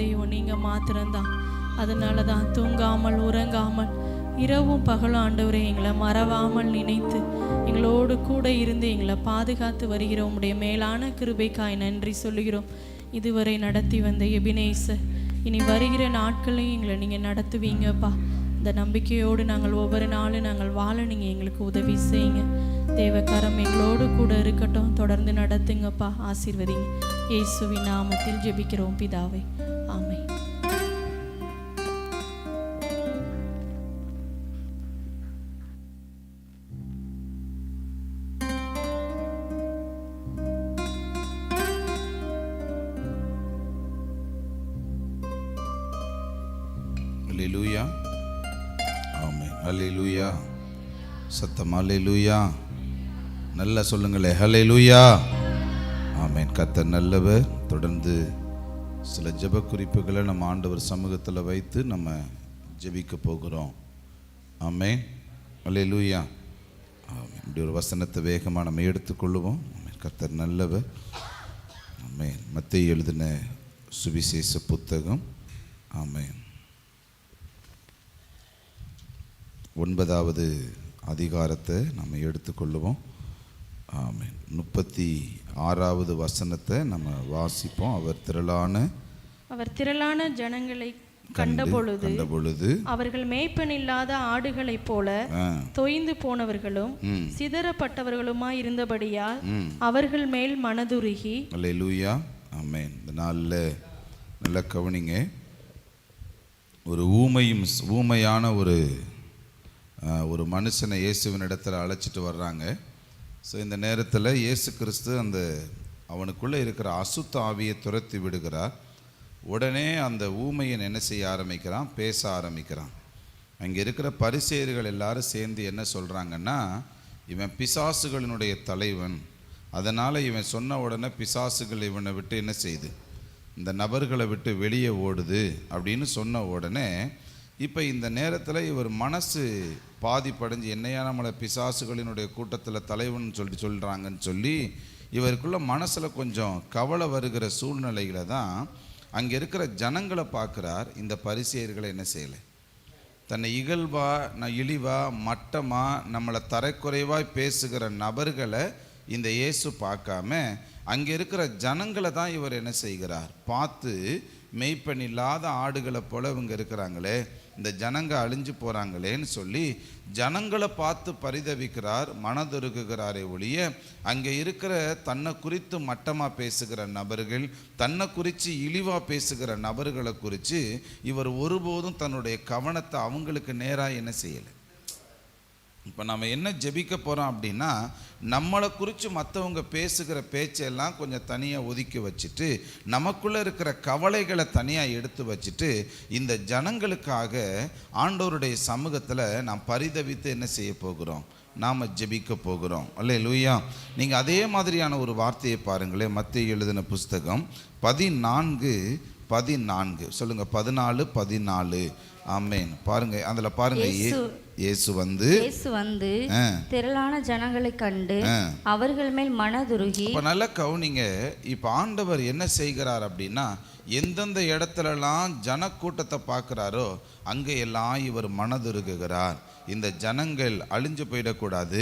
தெய்வம் நீங்கள் மாத்திரம்தான். அதனால தான் தூங்காமல் உறங்காமல் இரவும் பகலும் ஆண்டவரே எங்களை மறவாமல் நினைத்து எங்களோடு கூட இருந்து எங்களை பாதுகாத்து வருகிற உம்முடைய மேலான கிருபைக்காய் நன்றி சொல்லுகிறோம். இதுவரை நடத்தி வந்த எபினேசர் இனி வருகிற நாட்களையும் எங்களை நீங்கள் நடத்துவீங்கப்பா. இந்த நம்பிக்கையோடு நாங்கள் ஒவ்வொரு நாளும் நாங்கள் வாழ நீங்கள் எங்களுக்கு உதவி செய்யுங்க. தேவக்கரம் எங்களோடு கூட இருக்கட்டும். தொடர்ந்து நடத்துங்கப்பா, ஆசீர்வதிங்க. இயேசுவின் நாமத்தில் ஜெபிக்கிறோம் பிதாவே, ஆமென். அல்லேலூயா, ஆமென். அல்லேலூயா, சத்தம் அல்லேலூயா. நல்லா சொல்லுங்களே, அல்லேலூயா, ஆமென். கர்த்தர் நல்லவர். தொடர்ந்து சில ஜெப குறிப்புகளை நம்ம ஆண்டவர் சமூகத்தில் வைத்து நம்ம ஜெபிக்க போகிறோம். ஆமென், அல்லேலூயா, ஆமென். இப்படி ஒரு வசனத்தை வேகமாக நம்ம எடுத்துக்கொள்ளுவோம். ஆமென். கர்த்தர் நல்லவர். ஆமென். மத்தேயு எழுதின சுவிசேஷ புத்தகம், ஆமென், 9வது அதிகாரத்தை நம்ம எடுத்துக்கொள்ளுவோம். ஆமென். 36வது வசனத்தை நம்ம வாசிப்போம். அவர் திரளான ஜனங்களை கண்டபொழுது அவர்கள் மேய்ப்பன் இல்லாத ஆடுகளைப் போல தொய்ந்து போனவர்களும் சிதறப்பட்டவர்களுமாய் இருந்தபடியால் அவர்கள் மேல் மனதுருகி. அல்லேலூயா, ஆமென். இந்த நாளில் நல்ல கவனிங்க. ஒரு ஊமையான ஒரு மனுஷனை இயேசுவின் இடத்துல அழைச்சிட்டு வர்றாங்க. ஸோ இந்த நேரத்தில் இயேசு கிறிஸ்து அவனுக்குள்ளே இருக்கிற அசுத்த ஆவியை துரத்தி விடுகிறார். உடனே அந்த ஊமையன் என்ன செய்ய ஆரம்பிக்கிறான்? பேச ஆரம்பிக்கிறான். அங்கே இருக்கிற பரிசேயர்கள் எல்லாரும் சேர்ந்து என்ன சொல்கிறாங்கன்னா, இவன் பிசாசுகளினுடைய தலைவன், அதனால் இவன் சொன்ன உடனே பிசாசுகள் இவனை விட்டு என்ன செய்யுது? இந்த நபர்களை விட்டு வெளியே ஓடுது அப்படின்னு சொன்ன உடனே இப்போ இந்த நேரத்தில் இவர் மனசு பாதிப்படைஞ்சு, என்னையா நம்மளை பிசாசுகளினுடைய கூட்டத்தில் தலைவன் சொல்கிறாங்கன்னு சொல்லி இவருக்குள்ள மனசில் கொஞ்சம் கவலை வருகிற சூழ்நிலையில தான் அங்கே இருக்கிற ஜனங்களை பார்க்குறார். இந்த பரிசேயர்களை என்ன செய்யலை? தன்னை இழிவாக மட்டமாக நம்மளை தரைக்குறைவாய் பேசுகிற நபர்களை இந்த இயேசு பார்க்காம அங்கே இருக்கிற ஜனங்களை தான் இவர் என்ன செய்கிறார்? பார்த்து, மெய்ப்பெண் இல்லாத ஆடுகளை போல இவங்க இருக்கிறாங்களே, இந்த ஜனங்க அழிஞ்சு போகிறாங்களேன்னு சொல்லி ஜனங்களை பார்த்து பரிதவிக்கிறார், மனதுருகுகிறாரே ஒழிய அங்கே இருக்கிற தன்னை குறித்து மட்டமாக பேசுகிற நபர்கள், தன்னை குறித்து இழிவாக பேசுகிற நபர்களை குறித்து இவர் ஒருபோதும் தன்னுடைய கவனத்தை அவங்களுக்கு நேராக என்ன செய்யலை. இப்போ நம்ம என்ன ஜெபிக்க போகிறோம் அப்படின்னா, நம்மளை குறித்து மற்றவங்க பேசுகிற பேச்செல்லாம் கொஞ்சம் தனியாக ஒதுக்கி வச்சுட்டு, நமக்குள்ளே இருக்கிற கவலைகளை தனியாக எடுத்து வச்சுட்டு, இந்த ஜனங்களுக்காக ஆண்டவருடைய சமூகத்தில் நாம் பரிதவித்து என்ன செய்ய போகிறோம்? நாம் ஜெபிக்க போகிறோம். அல்லேலூயா. நீங்கள் அதே மாதிரியான ஒரு வார்த்தையை பாருங்களேன். மத்தேயு எழுதின புஸ்தகம் 14:14 சொல்லுங்கள். 14:14 ஆமென். பாருங்க, அதில் பாருங்க, இயேசு வந்து திரளான ஜனங்களை கண்டு அவர்கள் மேல் மனதுருகி. இப்போ நல்ல கவனிங்க. இப்போ ஆண்டவர் என்ன செய்கிறார் அப்படின்னா, எந்தெந்த இடத்துலலாம் ஜனக்கூட்டத்தை பார்க்குறாரோ அங்கே எல்லாம் இவர் மனதுருகுகிறார். இந்த ஜனங்கள் அழிஞ்சு போயிடக்கூடாது,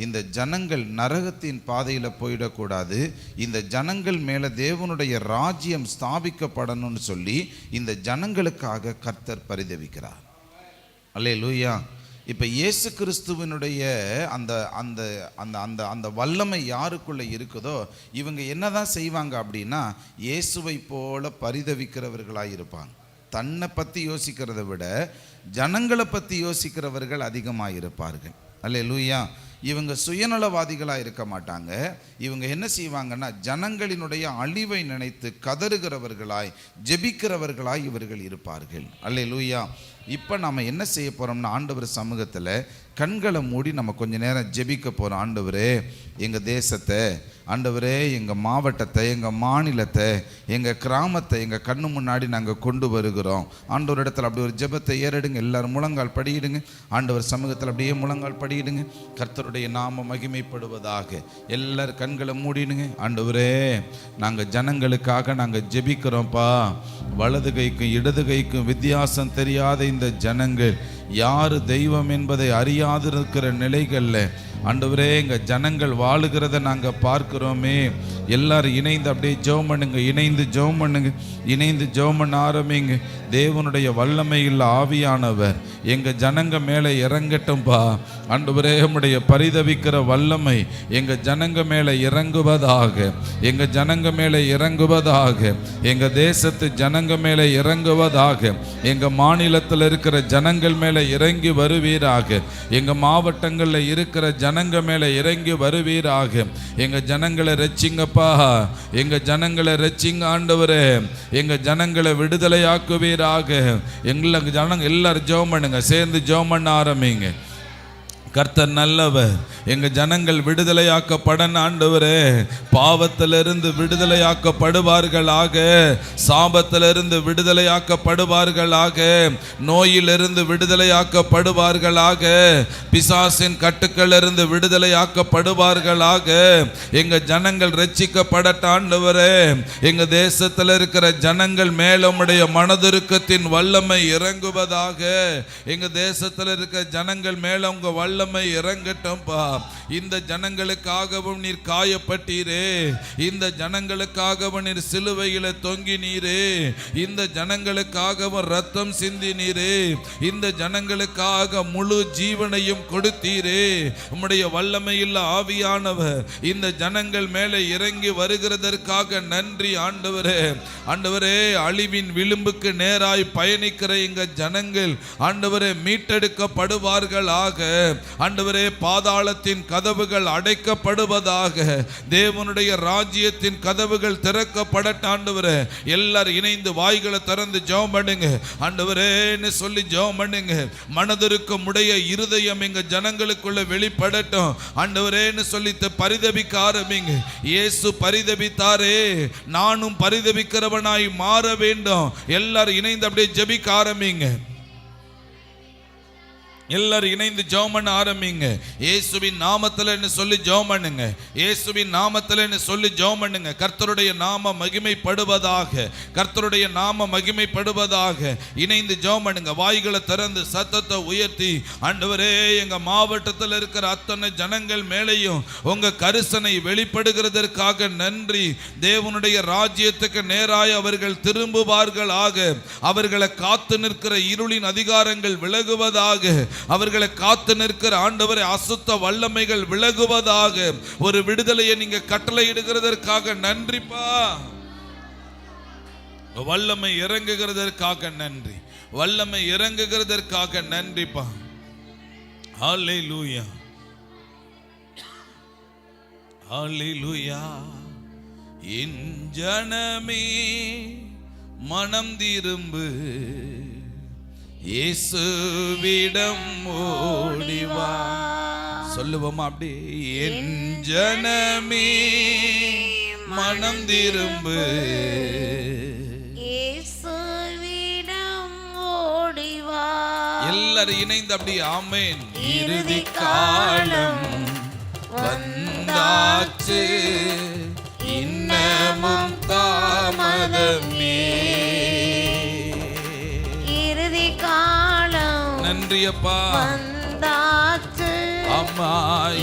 இந்த ஜனங்கள் நரகத்தின் பாதையில் போயிடக்கூடாது, இந்த ஜனங்கள் மேலே தேவனுடைய ராஜ்யம் ஸ்தாபிக்கப்படணும்னு சொல்லி இந்த ஜனங்களுக்காக கர்த்தர் பரிதவிக்கிறார். அல்லேலூயா. இப்போ இயேசு கிறிஸ்துவனுடைய அந்த அந்த அந்த அந்த அந்த வல்லமை யாருக்குள்ளே இருக்குதோ இவங்க என்னதான் செய்வாங்க அப்படின்னா, இயேசுவை போல பரிதவிக்கிறவர்களாக இருப்பாங்க. தன்னை பற்றி யோசிக்கிறத விட ஜனங்களை பற்றி யோசிக்கிறவர்கள் அதிகமாக இருப்பார்கள். அல்லேலூயா. இவங்க சுயநலவாதிகளாக இருக்க மாட்டாங்க. இவங்க என்ன செய்வாங்கன்னா, ஜனங்களினுடைய அழிவை நினைத்து கதறுகிறவர்களாய் ஜெபிக்கிறவர்களாய் இவர்கள் இருப்பார்கள். அல்லேலூயா. இப்போ நாம் என்ன செய்ய போகிறோம்னா, ஆண்டவர் சமூகத்தில் கண்களை மூடி நம்ம கொஞ்ச நேரம் ஜெபிக்க போகிறோம். ஆண்டவரே, எங்கள் தேசத்தை, ஆண்டவரே எங்கள் மாவட்டத்தை, எங்கள் மாநிலத்தை, எங்கள் கிராமத்தை எங்கள் கண்ணு முன்னாடி நாங்கள் கொண்டு வருகிறோம். ஆண்டவர் இடத்துல அப்படி ஒரு ஜெபத்தை ஏறெடுங்க. எல்லாரும் முழங்கால் படியிடுங்க. ஆண்டவர் சமூகத்தில் அப்படியே முழங்கால் படியிடுங்க. கர்த்தருடைய நாம மகிமைப்படுவதாக. எல்லாரும் கண்களை மூடிடுங்க. ஆண்டவரே, நாங்கள் ஜனங்களுக்காக நாங்கள் ஜெபிக்கிறோம்ப்பா. வலது கைக்கும் இடது கைக்கும் வித்தியாசம் தெரியாத இந்த ஜனங்கள் யார் தெய்வம் என்பதை அறியாதிருக்கிற நிலைகளில் ஆண்டவரே எங்கள் ஜனங்கள் வாழுகிறத நாங்கள் பார்க்குறோமே. எல்லாரும் இணைந்து அப்படியே ஜெபம் பண்ணுங்க. இணைந்து ஜெபம் பண்ணுங்க. இணைந்து ஜெபம் பண்ண ஆரம்பிங்க. தேவனுடைய வல்லமையில் ஆவியானவர் எங்கள் ஜனங்க மேலே இறங்கட்டும்பா. ஆண்டவரே, உம்முடைய பரிதவிக்கிற வல்லமை எங்கள் ஜனங்க மேலே இறங்குவதாக. எங்கள் ஜனங்க மேலே இறங்குவதாக. எங்கள் தேசத்து ஜனங்க மேலே இறங்குவதாக. எங்கள் மாநிலத்தில் இருக்கிற ஜனங்கள் மேலே இறங்கி வருவீராக. எங்கள் மாவட்டங்களில் இருக்கிற ஜனங்க மேலே இறங்கி வருவீராக. எங்கள் ஜனங்களை ரட்சிங்கப்பா. எங்கள் ஜனங்களை ரட்சிங்க ஆண்டவரே. எங்கள் ஜனங்களை விடுதலையாக்குவீராக. எங்களுக்கு ஜனங்க எல்லாரும் ஜெபம் பண்ணுங்க. சேர்ந்து ஜெபம் பண்ண ஆரம்பிங்க. கர்த்தர் நல்லவர். எங்கள் ஜனங்கள் விடுதலையாக்கப்பட ஆண்டவரே. பாவத்திலிருந்து விடுதலையாக்கப்படுவார்களாக. சாபத்திலிருந்து விடுதலையாக்கப்படுவார்களாக. நோயிலிருந்து விடுதலையாக்கப்படுவார்களாக. பிசாசின் கட்டுக்களிலிருந்து விடுதலையாக்கப்படுவார்களாக. எங்கள் ஜனங்கள் ரட்சிக்கப்படட்ட ஆண்டவரே. எங்கள் தேசத்தில் இருக்கிற ஜனங்கள் மேல் உம்முடைய மனதுருக்கத்தின் வல்லமை இறங்குவதாக. எங்கள் தேசத்தில் இருக்கிற ஜனங்கள் மேல உங்க வல்லமை இறங்கட்டும்பா. இந்த ஜனங்களுக்காகவும் நீர் காயப்பட்டீரே. இந்த ஜனங்களுக்காகவும் நீர் சிலுவையில தொங்கினீரே. இந்த ஜனங்களுக்காகவும் ரத்தம் சிந்தினீரே. இந்த ஜனங்களுக்காக முழு ஜீவனையும் கொடுத்தீரே. உம்முடைய வல்லமையில் ஆவியானவர் இந்த ஜனங்கள் மேலே இறங்கி வருகிறதற்காக நன்றி ஆண்டவரே. ஆண்டவரே, அழிவின் விளிம்புக்கு நேராய் பயணிக்கிற எங்க ஜனங்கள் ஆண்டவரே மீட்டெடுக்கப்படுவார்களாக. ஆண்டவரே, பாதாளத்தின் கதவுகள் அடைக்கப்படுவதாக. தேவனுடைய ராஜ்யத்தின் கதவுகள் திறக்கப்படட்ட ஆண்டவரே. எல்லாரும் இணைந்து வாய்களை திறந்து ஜெபம் பண்ணுங்க. ஆண்டவரேன்னு சொல்லி ஜெபம் பண்ணுங்க. மனதிற்கும் உடைய இருதயம் எங்க ஜனங்களுக்குள்ள வெளிப்படட்டும். ஆண்டவரேன்னு சொல்லி பரிதபிக்க ஆரம்பிங்க. இயேசு பரிதபித்தாரே, நானும் பரிதபிக்கிறவனாய் மாற வேண்டும். எல்லாரும் இணைந்து அப்படியே ஜெபிக்க ஆரம்பிங்க. எல்லாரும் இணைந்து ஜெபம் பண்ண ஆரம்பிங்க. இயேசுவின் நாமத்தில்னு சொல்லி ஜெபம் பண்ணுங்க. இயேசுவின் நாமத்தில்னு சொல்லி ஜெபம் பண்ணுங்க. கர்த்தருடைய நாம மகிமைப்படுவதாக. கர்த்தருடைய நாம மகிமைப்படுவதாக. இணைந்து ஜெபம் பண்ணுங்க. வாய்களை திறந்து சத்தத்தை உயர்த்தி, ஆண்டவரே, எங்க மாவட்டத்தில் இருக்கிற அத்தனை ஜனங்கள் மேலேயும் உங்க கரிசனை வெளிப்படுகிறதற்காக நன்றி. தேவனுடைய ராஜ்யத்துக்கு நேராய் அவர்கள் திரும்புவார்களாக. அவர்களை காத்து நிற்கிற இருளின் அதிகாரங்கள் விலகுவதாக. அவர்களை காத்து நிற்கிற ஆண்டவரே அசுத்த வல்லமைகள் விலகுவதாக. ஒரு விடுதலையை நீங்க கட்டளையிடுகிறதற்காக நன்றிப்பா. வல்லமை இறங்குகிறதற்காக நன்றி. வல்லமை இறங்குகிறதற்காக நன்றிப்பா. ஹல்லேலூயா, ஹல்லேலூயா. என் ஜனமே மனம் திரும்பு, இயேசுவிடம் ஓடிவா. சொல்லுவோமா அப்படி? என் ஜனமே மனம் திரும்பு, இயேசுவிடம் ஓடிவா. எல்லாரும் இணைந்து அப்படி ஆமென். இறுதி காலம் வந்தாச்சு, இன்னமும் தாமதமே. நன்றி அப்பா. வந்தாச்சு அம்மா,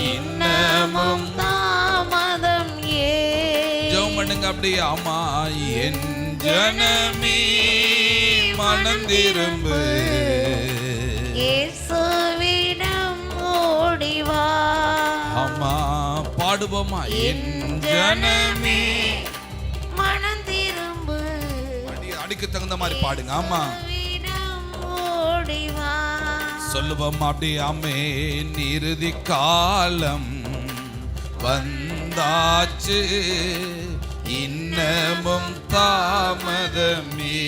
இன்னமும் தாமதம் ஏன்? ஜெபம் பண்ணுங்க அப்படி. அம்மா, என் ஜனமே மனம் திரும்பு, இயேசுவிடம் ஓடிவா. அம்மா பாடுவோமா? என் ஜனமே மனம் திரும்பு. அடிக்கு தகுந்த மாதிரி பாடுங்க. ஆமா ஓடிவா. சொல்லுவோம் அப்படி. ஆமென். இறுதி காலம் வந்தாச்சு, இன்னமும் தாமதமே.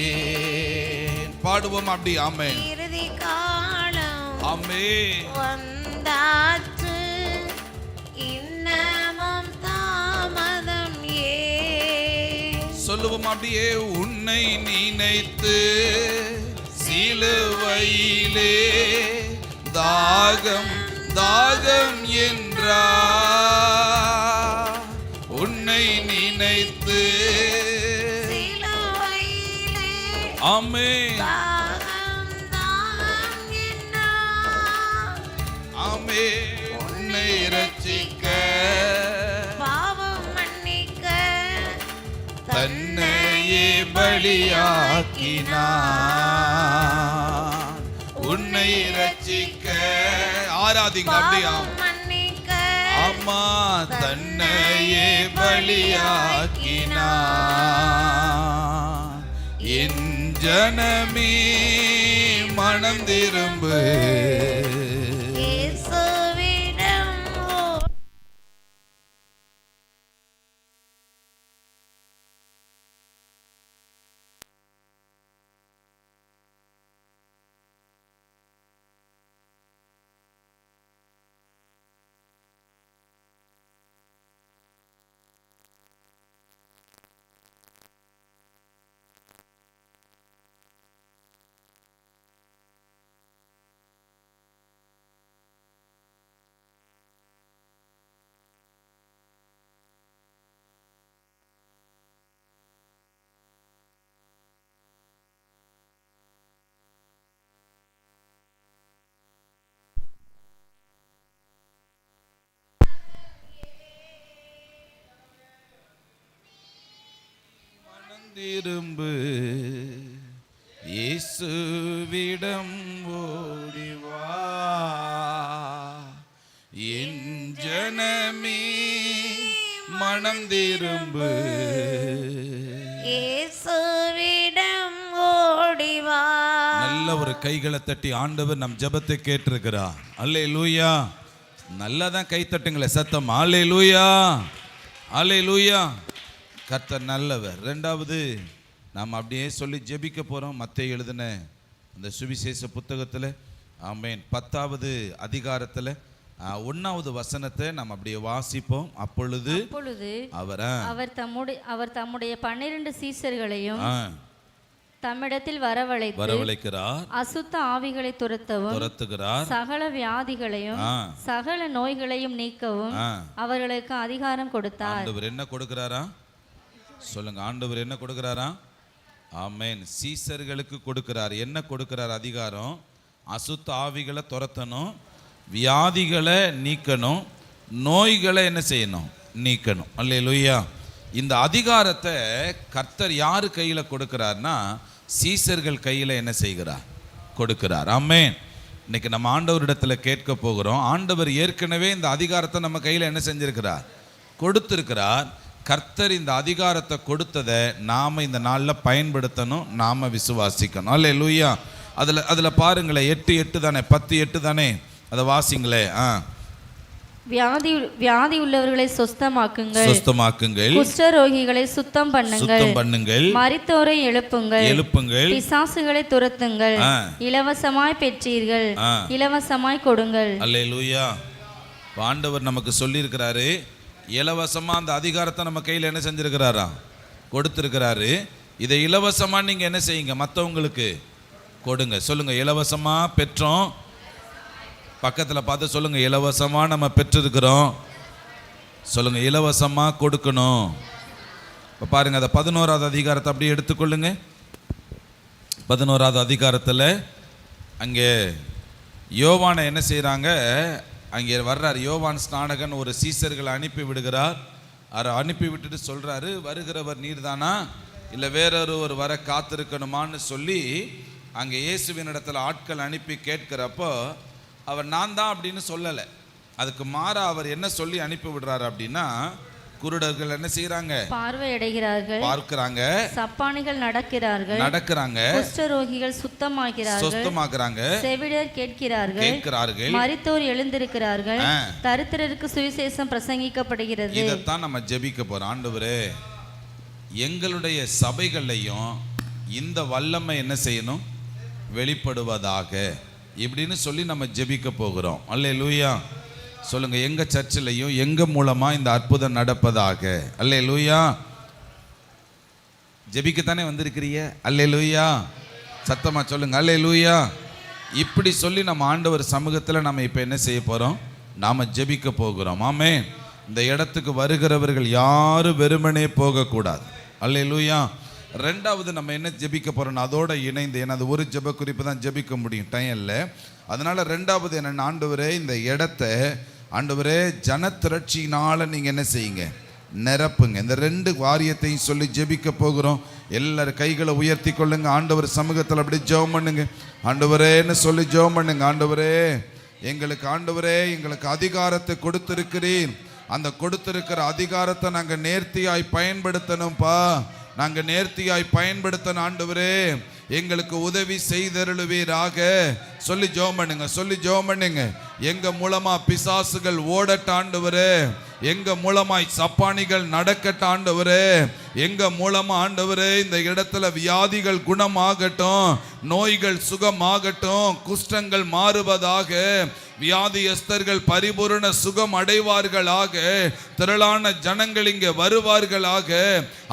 பாடுவோம் அப்படி. ஆமென். இறுதி காலம் ஆமென் வந்தாச்சு, உண்டாச்சு இன்னமும் தாமதம் சொல்லுவோம் அப்படியே. உன்னை நினைத்து சிலுவையிலே தாகம் தாகம் என்றார். உன்னை நினைத்து சிலுவையிலே ஆமென் தாகம் தாகம் என்றார். ஆமென். உன்னை ரட்சிக்க பாவம் மன்னிக்க தன்னையே பலியாக்கினார். உன்னை ரட்சிக்க ஆராதிங்க அப்படியா. பாவம் மன்னிக்க அம்மா தன்னையே பலியாக்கினார். என் ஜனமே மனம் திரும்பு. இயேசுவிடம் திரும்பு. இயேசுவிடம் ஓடிவா. என் ஜனமே மனம் திரும்பு. இயேசுவிடம் ஓடிவா. நல்ல ஒரு கைகளை தட்டி ஆண்டவர் நம் ஜெபத்தை கேட்டிருக்கிறார். அல்லேலூயா. நல்லதான் கை தட்டுங்களே சத்தம். அல்லேலூயா அல்லேலூயா. கர்த்தர் நல்லவர். ரெண்டாவது நாம் அப்படியே சொல்லி ஜெபிக்க போகிறோம். மத்தேயு எழுதின அந்த சுவிசேஷ புத்தகத்தில் ஆமென் 10வது அதிகாரத்தில் 1வது வசனத்தை நாம் அப்படியே வாசிப்போம். அப்பொழுது அவர் தம்முடைய 12 சீசர்களையும் தம்மிடத்தில் வரவழைக்கிறார். அசுத்த ஆவிகளை துரத்துகிறார். சகல வியாதிகளையும் சகல நோய்களையும் நீக்கவும் அவர்களுக்கு அதிகாரம் கொடுத்தார். ஆண்டவர் என்ன கொடுக்கிறாரா சொல்லுங்க. ஆண்டவர் என்ன கொடுக்கிறாரா? ஆமென். சீசர்களுக்கு கொடுக்கிறார். என்ன கொடுக்கிறார் அதிகாரம்? அசுத்த ஆவிகளை துரத்தணும், வியாதிகளை நீக்கணும், நோய்களை என்ன செய்யணும்? நீக்கணும். அல்லேலூயா. இந்த அதிகாரத்தை கர்த்தர் யாரு கையில் கொடுக்கிறார்னா சீசர்கள் கையில் என்ன செய்கிறார்? கொடுக்கிறார். ஆமென். இன்னைக்கு நம்ம ஆண்டவரிடத்தில் கேட்க போகிறோம். ஆண்டவர் ஏற்கனவே இந்த அதிகாரத்தை நம்ம கையில் என்ன செஞ்சிருக்கிறார்? கொடுத்திருக்கிறார். கர்த்தர் இந்த அதிகாரத்தை கொடுத்ததை நாம் இந்த நாளில் பயன்படுத்தணும், நாம் விசுவாசிக்கணும். அல்லேலூயா. அதில் பாருங்களேன், 8:8 தானே, 10:8 தானே, அதை வாசிங்களே. வியாதி உள்ளவர்களை சொஸ்தமாக்குங்கள், குஷ்டரோகிகளை சுத்தம் பண்ணுங்கள், மரித்தோரை எழுப்புங்கள், பிசாசுகளை துரத்துங்கள், இலவசமாய் பெற்றீர்கள், இலவசமாய் கொடுங்கள். அல்லேலூயா. ஆண்டவர் நமக்கு சொல்லி இருக்கிறாரு, இலவசமா அந்த அதிகாரத்தை நம்ம கையில் என்ன செஞ்சிருக்கிறாரா? கொடுத்திருக்கிறாரு. இதை இலவசமா நீங்க என்ன செய்யுங்க? மற்றவங்களுக்கு கொடுங்க. சொல்லுங்க, இலவசமா பெற்றோம். பக்கத்தில் பார்த்து சொல்லுங்க, இலவசமா நம்ம பெற்றிருக்கிறோம். சொல்லுங்க, இலவசமா கொடுக்கணும். இப்போ பாருங்க, அதை 11வது அதிகாரத்தை அப்படியே எடுத்துக்கொள்ளுங்க. 11வது அதிகாரத்தில் அங்கே யோவானை என்ன செய்கிறாங்க? அங்கே வர்றார் யோவான் ஸ்நானகன், ஒரு சீசர்களை அனுப்பி விடுகிறார். அதை அனுப்பி விட்டுட்டு சொல்கிறாரு, வருகிறவர் நீர் தானா இல்லை வேறொரு வர காத்திருக்கணுமான்னு சொல்லி அங்கே இயேசுவின் இடத்துல ஆட்கள் அனுப்பி கேட்கிறப்போ அவர் நான் தான் அப்படின்னு சொல்லலை. அதுக்கு மாறா அவர் என்ன சொல்லி அனுப்பி விடுறாரு அப்படின்னா, குருடர்கள் என்ன செய்யறாங்க? பார்வையடைகிறார்கள், பார்க்கறாங்க. சப்பானிகள் நடக்கிறாங்க, குஷ்டரோகிகள் சுத்தமாகிறாங்க, செவிடர் கேட்கிறார்கள், மரித்தோர் எழுந்திருக்கிறார்கள், தரித்திரருக்கு சுவிசேஷம் பிரசங்கிக்கப்படுகிறது. இதைத்தான் நம்ம ஜெபிக்க போறோம். ஆண்டவரே, எங்களுடைய சபைகளையும் இந்த வல்லமை என்ன செய்யணும்? வெளிப்படுவதாக. இப்படின்னு சொல்லி நம்ம ஜெபிக்க போகிறோம். அல்லேலூயா சொல்லுங்க. எங்க சர்ச்சிலையும் எங்க மூலமா இந்த அற்புதம் நடப்பதாக. அல்லேலூயா. ஜெபிக்கத்தானே வந்திருக்கிறீங்க. அல்லேலூயா சத்தமா சொல்லுங்க. அல்லேலூயா. இப்படி சொல்லி நம்ம ஆண்டவர் சமூகத்தில் நம்ம இப்போ என்ன செய்ய போகிறோம்? நாம் ஜெபிக்க போகிறோம். ஆமென். இந்த இடத்துக்கு வருகிறவர்கள் யாரும் வெறுமனே போகக்கூடாது. அல்லேலூயா. ரெண்டாவது நம்ம என்ன ஜெபிக்க போகிறோம் அதோட இணைந்து, ஏன்னா அது ஒரு ஜெப குறிப்பு தான் ஜெபிக்க முடியும், டைம் இல்லை. அதனால் ரெண்டாவது என்னென்ன, ஆண்டவரே இந்த இடத்த ஆண்டவரே ஜனத்திரட்சியினால் நீங்கள் என்ன செய்யுங்க? நிரப்புங்க. இந்த ரெண்டு வாரியத்தையும் சொல்லி ஜெபிக்க போகிறோம். எல்லாரும் கைகளை உயர்த்தி கொள்ளுங்க. ஆண்டவர் சமூகத்தில் அப்படி ஜெபம் பண்ணுங்க. ஆண்டவரேன்னு சொல்லி ஜெபம் பண்ணுங்க. ஆண்டவரே எங்களுக்கு அதிகாரத்தை கொடுத்திருக்கிறீர். அந்த கொடுத்திருக்கிற அதிகாரத்தை நாங்கள் நேர்த்தியாய் பயன்படுத்தணும்ப்பா. நாங்கள் நேர்த்தியாய் பயன்படுத்தணும். ஆண்டவரே எங்களுக்கு உதவி செய்தருளுவீராக சொல்லி ஜெபம் பண்ணுங்க. எங்க மூலமா பிசாசுகள் ஓடட்டாண்டவரே, எங்க மூலமாய் சப்பானிகள் நடக்கட்டாண்டவரே, எங்க மூலமா ஆண்டவரே இந்த இடத்துல வியாதிகள் குணமாகட்டும், நோய்கள் சுகமாகட்டும், குஷ்டங்கள் மாறுவதாக, வியாதியஸ்தர்கள் பரிபூரண சுகம் அடைவார்களாக, திரளான ஜனங்கள் இங்கே வருவார்களாக,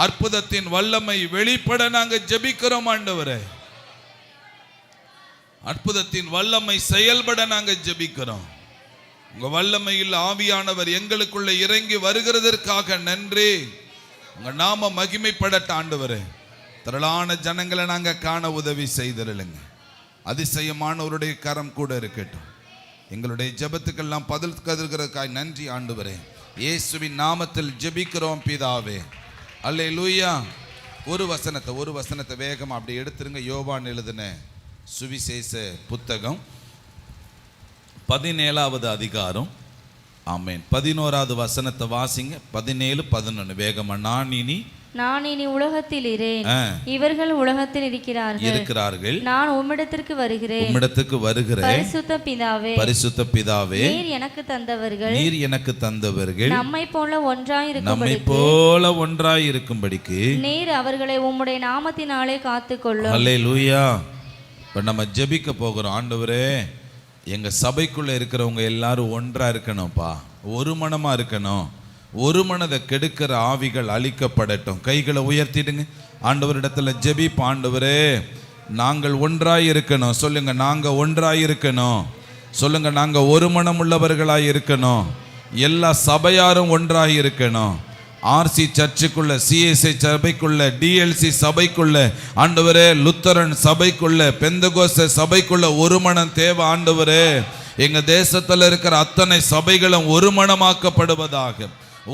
அற்புதத்தின் வல்லமை வெளிப்பட நாங்கள் ஜெபிக்கிறோம். ஆண்டவரே அற்புதத்தின் வல்லமை செயல்பட நாங்கள் ஜெபிக்கிறோம். உங்க வல்லமையில் ஆவியானவர் எங்களுக்குள்ள இறங்கி வருகிறதற்காக நன்றி. உங்க நாம மகிமைப்படட்ட ஆண்டவரே. திரளான ஜனங்களை நாங்க காண உதவி செய்திருங்க. அதிசயமானவருடைய கரம் கூட இருக்கட்டும். எங்களுடைய ஜெபத்துக்கெல்லாம் பதில் கதிர்கிறதுக்காய் நன்றி ஆண்டவரே. இயேசுவின் நாமத்தில் ஜெபிக்கிறோம் பிதாவே. அல்லேலூயா. ஒரு வசனத்தை வேகமா அப்படி எடுத்துருங்க. யோவான் எழுதின சுவிசேஷ புத்தகம் 17வது அதிகாரம். ஆமென். 11வது வசனத்தை வாசிங்க. 17, 11 வேகமா. நான் இனி உலகத்தில் இரேன், இவர்கள் உலகத்தில் இருக்கிறார்கள். நான் உம்மிடத்திற்கு வருகிறேன். பரிசுத்த பிதாவே, நீர் எனக்கு தந்தவர்கள் நம்மை போல ஒன்றாய் இருக்கும்படிக்கு நீர் அவர்களை உம்முடைய நாமத்தினாலே காத்துக்கொள்ளும். அல்லேலூயா. இப்போ நம்ம ஜெபிக்க போகிறோம். ஆண்டவரே எங்கள் சபைக்குள்ளே இருக்கிறவங்க எல்லாரும் ஒன்றாக இருக்கணும்ப்பா, ஒரு மனமாக இருக்கணும். ஒரு மனதை கெடுக்கிற ஆவிகள் அழிக்கப்படட்டும். கைகளை உயர்த்திடுங்க. ஆண்டவரிடத்துல ஜெபிப்ப. ஆண்டவரே நாங்கள் ஒன்றாய் இருக்கணும். சொல்லுங்க, நாங்கள் ஒன்றாய் இருக்கணும். சொல்லுங்க, நாங்கள் ஒரு மனம் உள்ளவர்களாய் இருக்கணும். எல்லா சபையாரும் ஒன்றாய் இருக்கணும். ஆர்சி சர்ச்சுக்குள்ள, சிஎஸ்ஐ சபைக்குள்ள, டிஎல்சி சபைக்குள்ள, ஆண்டவரே லுத்தரன் சபைக்குள்ள, பெந்தகோஸ்தே சபைக்குள்ள ஒரு மனம் தேவை. ஆண்டவரே எங்க தேசத்துல இருக்கிற அத்தனை சபைகளும் ஒரு மனமாக்கப்படுவதாக,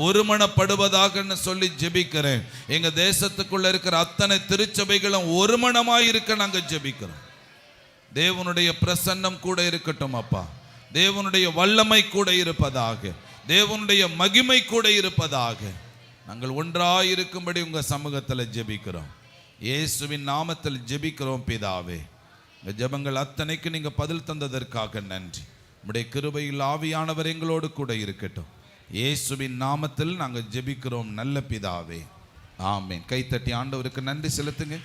ஒருமனப்படுவதாகன்னு சொல்லி ஜெபிக்கிறேன். எங்க தேசத்துக்குள்ள இருக்கிற அத்தனை திருச்சபைகளும் ஒரு மனமாய் இருக்க நாங்க ஜெபிக்கிறோம். தேவனுடைய பிரசன்னம் கூட இருக்கட்டும் அப்பா. தேவனுடைய வல்லமை கூட இருப்பதாக, தேவனுடைய மகிமை கூட இருப்பதாக. நாங்கள் ஒன்றாய் இருக்கும்படி உங்க சமூகத்தில் ஜெபிக்கிறோம். இயேசுவின் நாமத்தில் ஜெபிக்கிறோம் பிதாவே. இந்த ஜெபங்கள் அத்தனைக்கு நீங்க பதில் தந்ததற்காக நன்றி. உம்முடைய கிருபையில் ஆவியானவர் எங்களோடு கூட இருக்கட்டும். இயேசுவின் நாமத்தில் நாங்கள் ஜெபிக்கிறோம் நல்ல பிதாவே. ஆமென். கைத்தட்டி ஆண்டவருக்கு நன்றி செலுத்துங்க.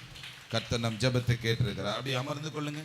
கர்த்தர் நம் ஜெபத்தை கேட்டிருக்கிறார். அப்படியே அமர்ந்து கொள்ளுங்க.